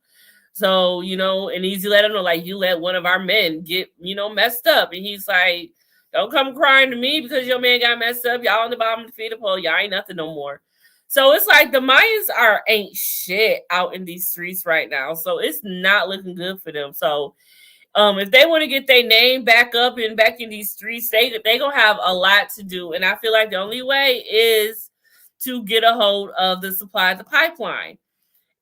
So, and Easy let him know, like, you let one of our men get, messed up. And he's like, don't come crying to me because your man got messed up. Y'all on the bottom of the feeder pole. Y'all ain't nothing no more. So it's like the Mayans ain't shit out in these streets right now. So it's not looking good for them. So if they want to get their name back up and back in these streets, they gonna have a lot to do. And I feel like the only way is to get a hold of the supply of the pipeline.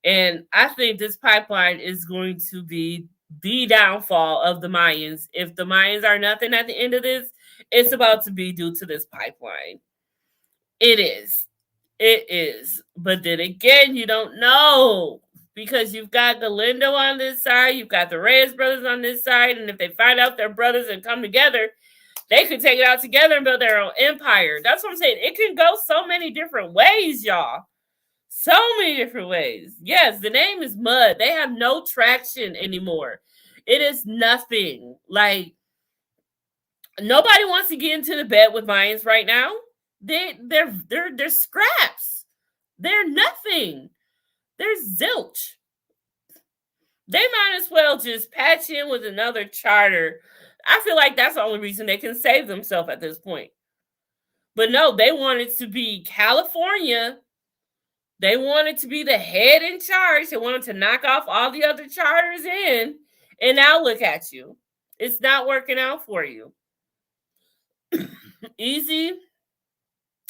And I think this pipeline is going to be the downfall of the Mayans. If the Mayans are nothing at the end of this, it's about to be due to this pipeline. It is. It is. But then again, you don't know. Because you've got Galindo on this side, you've got the Reyes brothers on this side, and if they find out they're brothers and come together, they could take it out together and build their own empire. That's what I'm saying. It can go so many different ways, y'all. So many different ways. Yes, the name is Mud. They have no traction anymore. It is nothing. Like, nobody wants to get into the bed with Mayans right now. They're scraps. They're nothing. They're zilch. They might as well just patch in with another charter. I feel like that's the only reason they can save themselves at this point. But no, they wanted to be California. They wanted to be the head in charge. They wanted to knock off all the other charters in. And now look at you. It's not working out for you. Easy.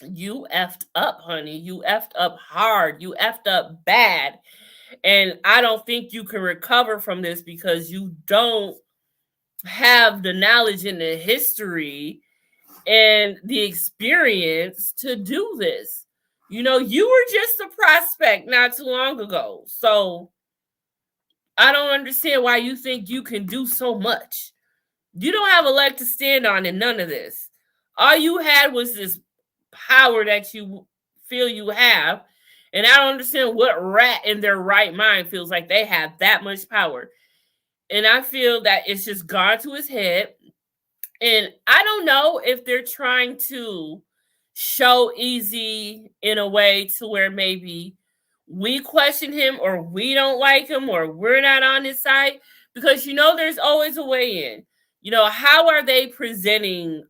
You effed up, honey. You effed up hard. You effed up bad. And I don't think you can recover from this because you don't have the knowledge and the history and the experience to do this. You were just a prospect not too long ago. So I don't understand why you think you can do so much. You don't have a leg to stand on in none of this. All you had was this power that you feel you have. And I don't understand what rat in their right mind feels like they have that much power. And I feel that it's just gone to his head. And I don't know if they're trying to show Easy in a way to where maybe we question him or we don't like him or we're not on his side. Because, there's always a way in. How are they presenting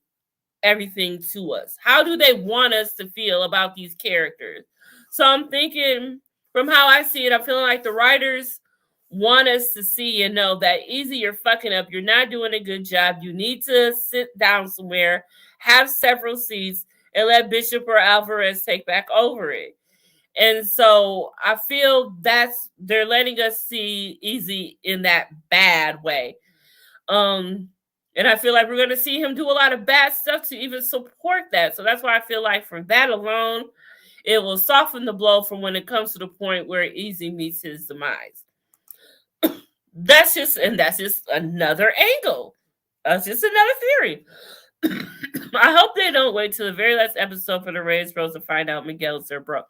everything to us? How do they want us to feel about these characters? So I'm thinking, from how I see it, I'm feeling like the writers want us to see and know that Easy, you're fucking up. You're not doing a good job. You need to sit down somewhere, have several seats, and let Bishop or Alvarez take back over it. And so I feel they're letting us see Easy in that bad way. And I feel like we're going to see him do a lot of bad stuff to even support that. So that's why I feel like from that alone, it will soften the blow from when it comes to the point where Easy meets his demise. That's just another angle. That's just another theory. I hope they don't wait till the very last episode for the Reyes Bros to find out Miguel's their bro.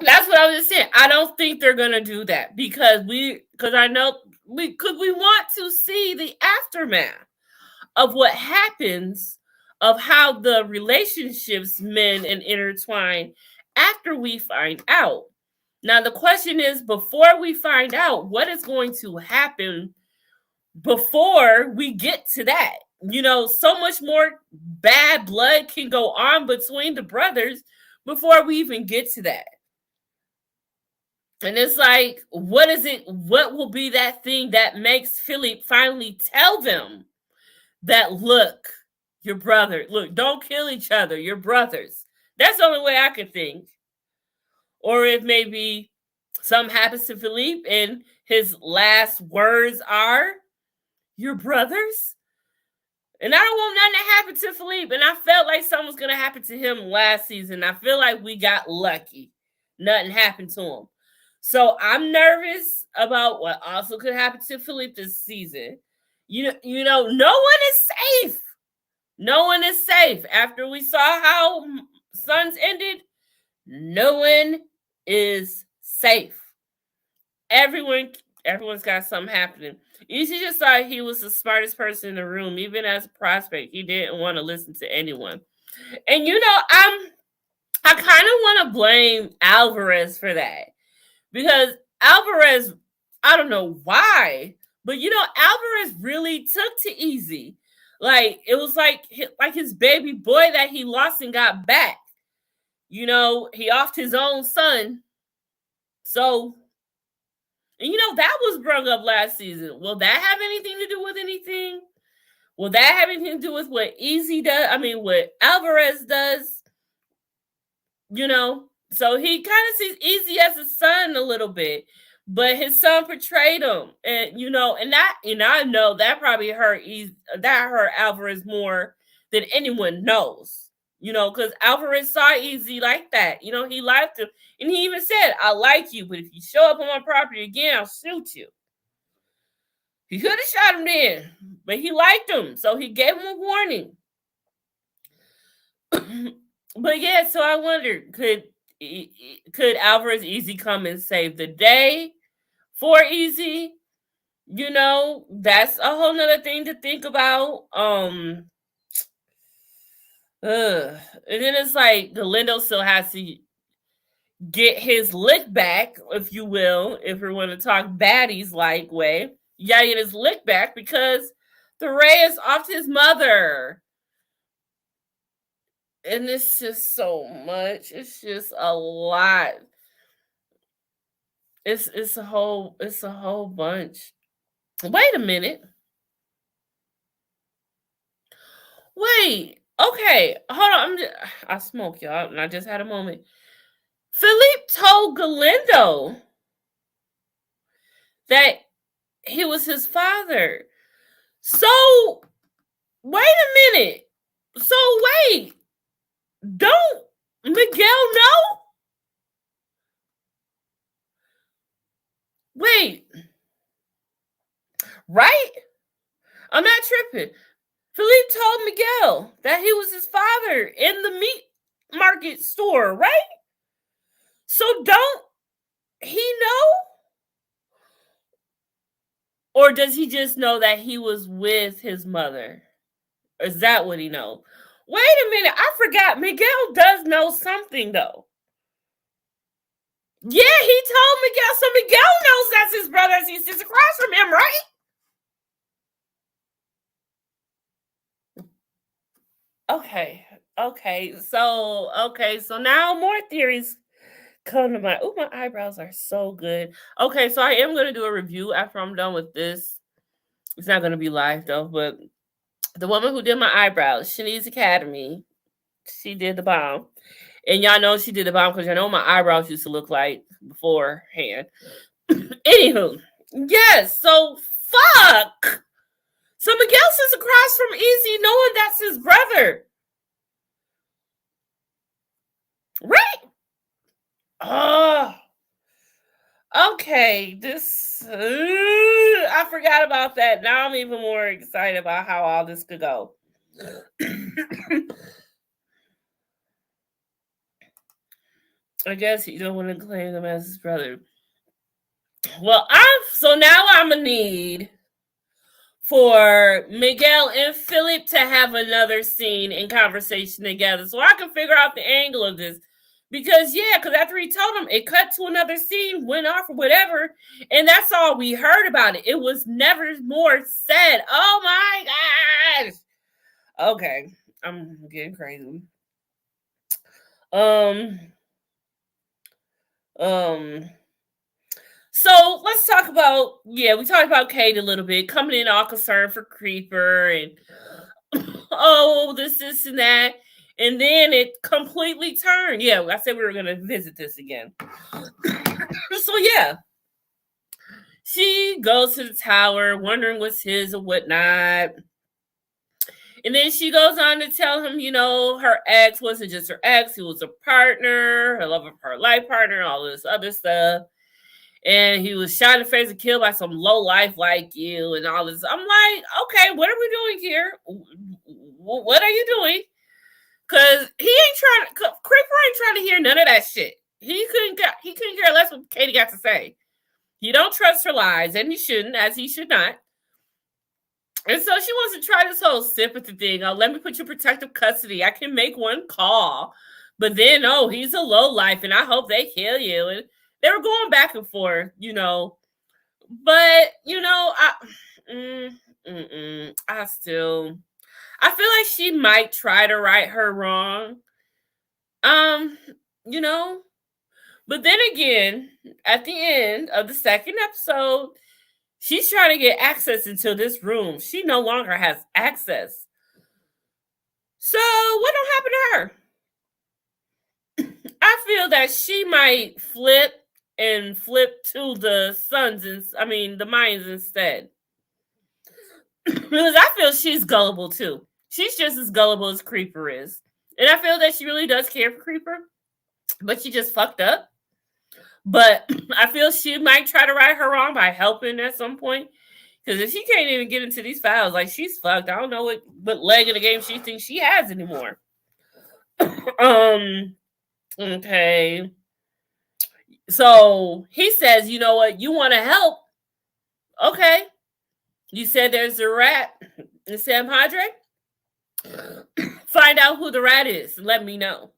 That's what I was just saying. I don't think they're gonna do that because we want to see the aftermath of what happens, of how the relationships mend and intertwine after we find out. Now, the question is, before we find out, what is going to happen before we get to that? So much more bad blood can go on between the brothers before we even get to that. And it's like, what is it? What will be that thing that makes Philip finally tell them that, look, your brother, look, don't kill each other. You're brothers. That's the only way I could think. Or if maybe something happens to Philippe and his last words are, "Your brothers?" And I don't want nothing to happen to Philippe. And I felt like something was going to happen to him last season. I feel like we got lucky. Nothing happened to him. So I'm nervous about what also could happen to Philippe this season. You know, no one is safe. No one is safe. After we saw how Suns ended, no one is safe. Everyone's got something happening. Easy just thought he was the smartest person in the room, even as a prospect. He didn't want to listen to anyone. And I kind of want to blame Alvarez for that. Because Alvarez, I don't know why, but Alvarez really took to Easy. Like it was like his baby boy that he lost and got back. He offed his own son. So, and that was brought up last season. Will that have anything to do with anything? Will that have anything to do with what Easy does? I mean, what Alvarez does? So he kind of sees Easy as a son a little bit, but his son portrayed him, and I know that probably hurt Alvarez more than anyone knows. Because Alvarez saw Easy like that. He liked him, and he even said, "I like you, but if you show up on my property again, I'll shoot you." He could have shot him then, but he liked him, so he gave him a warning. But yeah, so I wondered, could Alvarez Easy come and save the day for Easy? That's a whole nother thing to think about. And then it's like Galindo still has to get his lick back, if you will, if we want to talk baddies like way. You gotta get his lick back because the Reyes off his mother. And it's just so much. It's just a lot. It's a whole bunch. Wait a minute. Wait. Okay. Hold on. I smoke, y'all, and I just had a moment. Philippe told Galindo that he was his father. So wait a minute. So wait. Don't Miguel know? Wait. Right? I'm not tripping. Philippe told Miguel that he was his father in the meat market store, right? So don't he know? Or does he just know that he was with his mother? Or is that what he knows? Wait a minute, I forgot. Miguel does know something, though. Yeah, he told Miguel. So Miguel knows that's his brother as he sits across from him, right? Okay. So now more theories come to mind. Oh, my eyebrows are so good. Okay, so I am going to do a review after I'm done with this. It's not going to be live, though, but the woman who did my eyebrows, Shanice Academy, she did the bomb. And y'all know she did the bomb because y'all know my eyebrows used to look like beforehand. Anywho, yes, so fuck. So Miguel sits across from Easy knowing that's his brother. Right? Okay, I forgot about that. Now I'm even more excited about how all this could go. I guess he don't want to claim him as his brother. Well, now I'm gonna need for Miguel and Philip to have another scene and conversation together so I can figure out the angle of this. Because after he told him, it cut to another scene, went off or whatever, and that's all we heard about it. It was never more said. Oh my gosh. Okay, I'm getting crazy. So let's talk about, we talked about Kate a little bit, coming in all concerned for Creeper and this and that. And then it completely turned. Yeah, I said we were going to visit this again. So she goes to the tower, wondering what's his or whatnot. And then she goes on to tell him, her ex wasn't just her ex, he was a partner, her love of her life partner, all this other stuff. And he was shot in the face and killed by some low life like you and all this. I'm like, okay, what are we doing here? What are you doing? Because Creeper ain't trying to hear none of that shit. He couldn't care less what Katie got to say. You don't trust her lies, and he shouldn't, as he should not. And so she wants to try this whole sympathy thing. Oh, let me put you in protective custody. I can make one call. But then, he's a low life, and I hope they kill you. And they were going back and forth, But, I feel like she might try to right her wrong. But then again, at the end of the second episode, she's trying to get access into this room. She no longer has access. So what don't happen to her? I feel that she might flip to the the Mayans instead. Because I feel she's gullible too. She's just as gullible as Creeper is. And I feel that she really does care for Creeper, but she just fucked up. But I feel she might try to right her wrong by helping at some point. Because if she can't even get into these files, like, she's fucked. I don't know what leg of the game she thinks she has anymore. Okay. So he says, you know what? You want to help? Okay. You said there's a rat in San Padre? Find out who the rat is and let me know.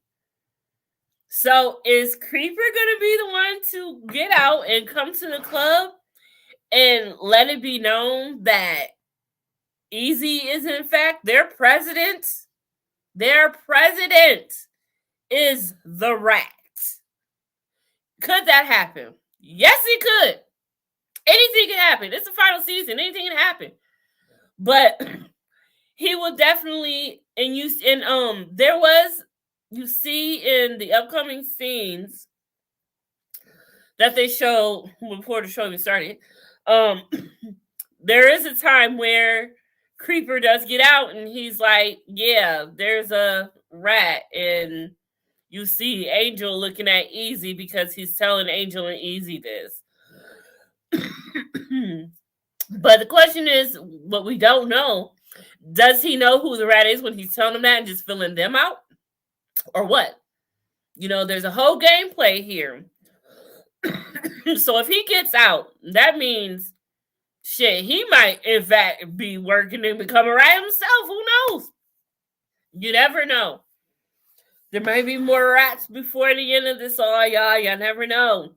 So is Creeper going to be the one to get out and come to the club and let it be known that Easy is in fact their president? Their president is the rat. Could that happen? Yes, it could. Anything can happen. It's the final season. Anything can happen. But he will definitely, there was, you see in the upcoming scenes that they show before the show even started, there is a time where Creeper does get out and he's like, yeah, there's a rat, and you see Angel looking at Easy because he's telling Angel and Easy this. But the question is, what we don't know, does he know who the rat is when he's telling them that and just filling them out? Or what? There's a whole gameplay here. So if he gets out, that means, shit, he might, in fact, be working and become a rat himself. Who knows? You never know. There may be more rats before the end of this. Y'all never know.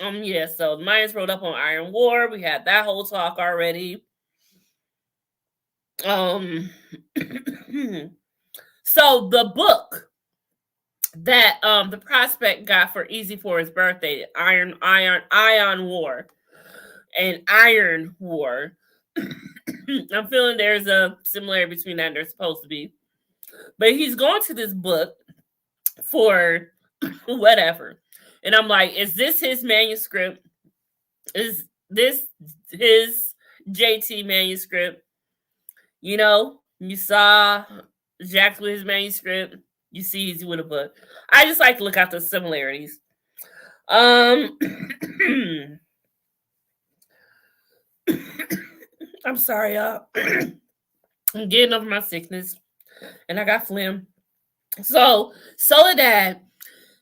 Yeah, so the Mayans rode up on Iron War. We had that whole talk already. So the book that the prospect got for Easy for his birthday, Iron War and Iron War. I'm feeling there's a similarity between that and there's supposed to be. But he's going to this book for whatever. And I'm like, is this his manuscript? Is this his JT manuscript? You saw Jack with his manuscript. You see Easy with a book. I just like to look at the similarities. I'm sorry, y'all. I'm getting over my sickness. And I got phlegm. So Soledad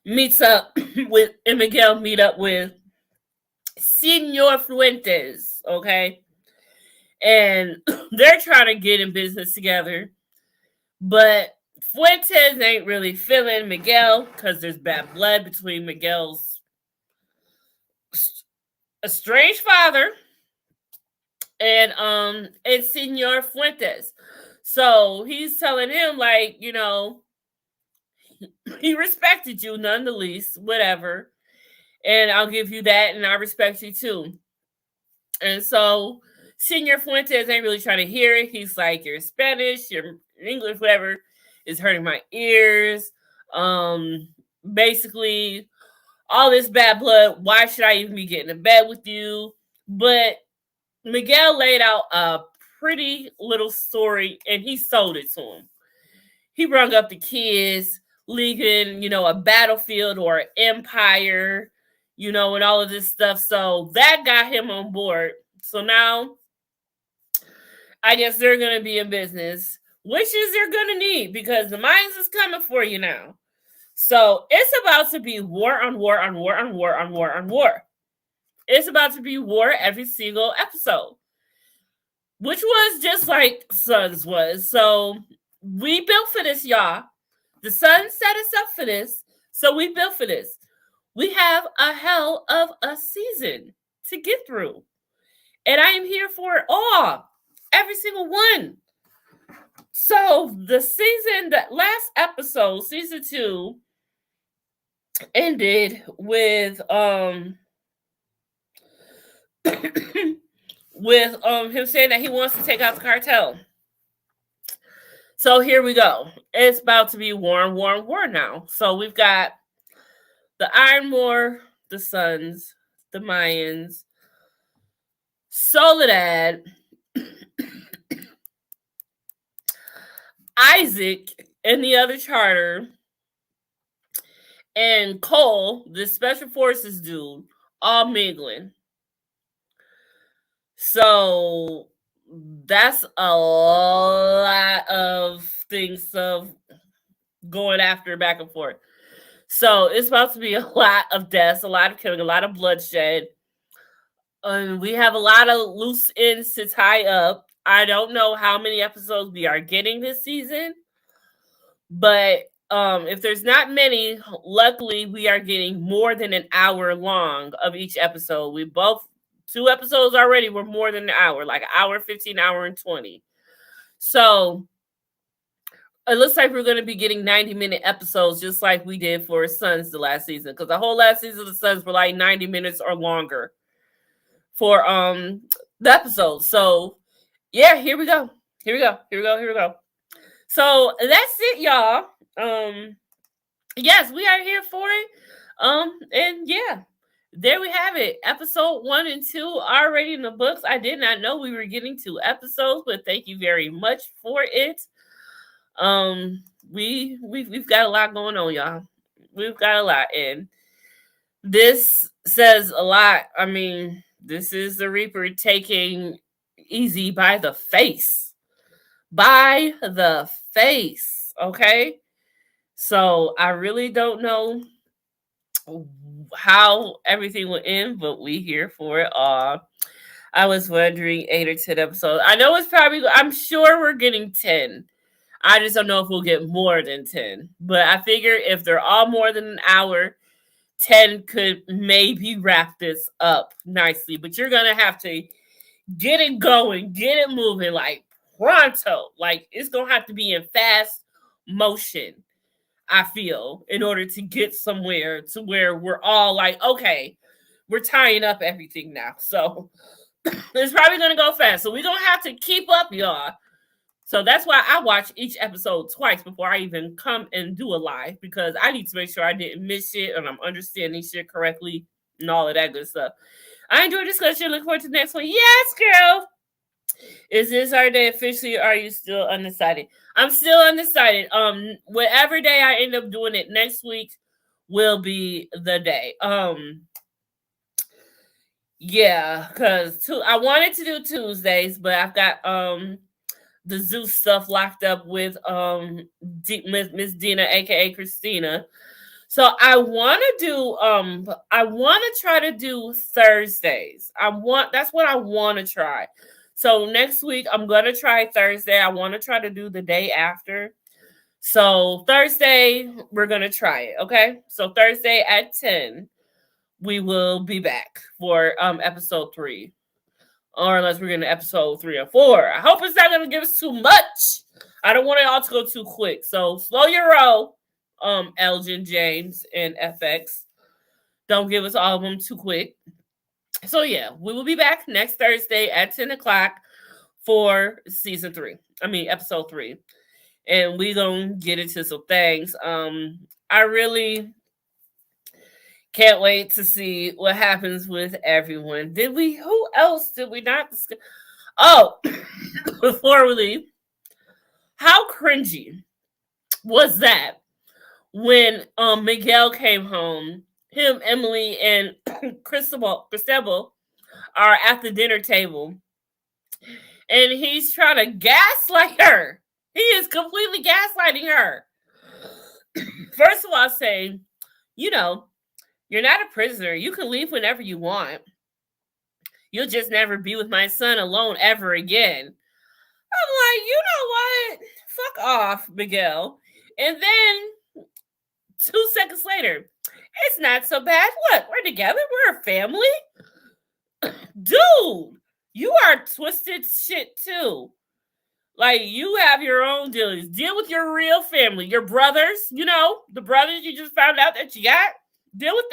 meets up with, and Miguel meet up with Senor Fuentes, okay? And they're trying to get in business together. But Fuentes ain't really feeling Miguel because there's bad blood between Miguel's estranged father and Senor Fuentes. So he's telling him, like, he respected you none the least, whatever. And I'll give you that, and I respect you too. And so Senor Fuentes ain't really trying to hear it. He's like, you're Spanish, you're English, whatever, is hurting my ears. Basically, all this bad blood, why should I even be getting in bed with you? But Miguel laid out a pretty little story, and he sold it to him. He brought up the kids leaving, a battlefield or an empire, and all of this stuff. So that got him on board. So now I guess they're going to be in business, which is they're going to need because the Mayans is coming for you now. So it's about to be war on war on war on war on war on war. It's about to be war every single episode, which was just like Sons was. So we built for this, y'all. The Sun set us up for this, so we built for this. We have a hell of a season to get through, and I am here for it all, every single one. So that last episode, season 2, ended with with him saying that he wants to take out the cartel. So here we go. It's about to be war and war and war now. So we've got the Iron War, the Suns, the Mayans, Soledad, Isaac, and the other charter, and Cole, the special forces dude, all mingling. So that's a lot of things of going after back and forth. So it's about to be a lot of deaths, a lot of killing, a lot of bloodshed. And we have a lot of loose ends to tie up. I don't know how many episodes we are getting this season, but if there's not many, luckily we are getting more than an hour long of each episode. 2 episodes already were more than an hour, like an hour 15, hour and 20. So it looks like we're going to be getting 90-minute episodes just like we did for Sons the last season, because the whole last season of the Sons were like 90 minutes or longer for the episodes. So yeah, here we go. So that's it, y'all. Yes, we are here for it. And yeah, there we have it. Episode 1 and 2 already in the books. I did not know we were getting 2 episodes, but thank you very much for it. We've got a lot going on, y'all. We've got a lot, and this says a lot. I mean, this is the Reaper taking Easy by the face. By the face, okay? So I really don't know how everything will end, but we here for it all. I was wondering 8 or 10 episodes. I know I'm sure we're getting 10. I just don't know if we'll get more than 10. But I figure if they're all more than an hour, 10 could maybe wrap this up nicely. But you're going to have to get it going, get it moving like pronto. Like it's going to have to be in fast motion, I feel, in order to get somewhere to where we're all like, okay, we're tying up everything now. So it's probably going to go fast. So we're going to have to keep up, y'all. So that's why I watch each episode twice before I even come and do a live, because I need to make sure I didn't miss shit and I'm understanding shit correctly and all of that good stuff. I enjoyed the discussion. Look forward to the next one. Yes, girl. Is this our day officially, or are you still undecided? I'm still undecided. Whatever day I end up doing it next week will be the day. Yeah, because I wanted to do Tuesdays, but I've got the Zeus stuff locked up with Miss Dina, aka Christina. So I want to try to do Thursdays. That's what I want to try. So next week I'm going to try Thursday. I want to try to do the day after. So Thursday we're going to try it, okay? So Thursday at 10 we will be back for episode 3. Or unless we're getting to episode 3 or 4. I hope it's not going to give us too much. I don't want it all to go too quick. So slow your roll, Elgin, James, and FX. Don't give us all of them too quick. So yeah, we will be back next Thursday at 10 o'clock for episode 3. And we gonna get into some things. I really can't wait to see what happens with everyone. Who else did we not discuss? Oh, before we leave, how cringy was that when Miguel came home? Him, Emily, and Cristobal are at the dinner table, and he's trying to gaslight her. He is completely gaslighting her. First of all, saying, you know, you're not a prisoner. You can leave whenever you want. You'll just never be with my son alone ever again. I'm like, you know what? Fuck off, Miguel. And then 2 seconds later, it's not so bad. Look, we're together. We're a family. Dude, you are twisted shit too. Like, you have your own dealings. Deal with your real family. Your brothers, the brothers you just found out that you got. Deal with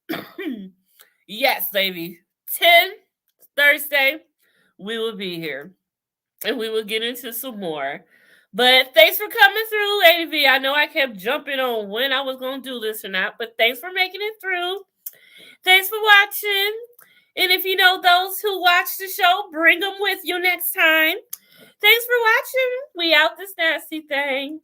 them. Yes, baby. 10 Thursday, we will be here. And we will get into some more. But thanks for coming through, Lady V. I know I kept jumping on when I was going to do this or not, but thanks for making it through. Thanks for watching. And if you know those who watch the show, bring them with you next time. Thanks for watching. We out this nasty thing.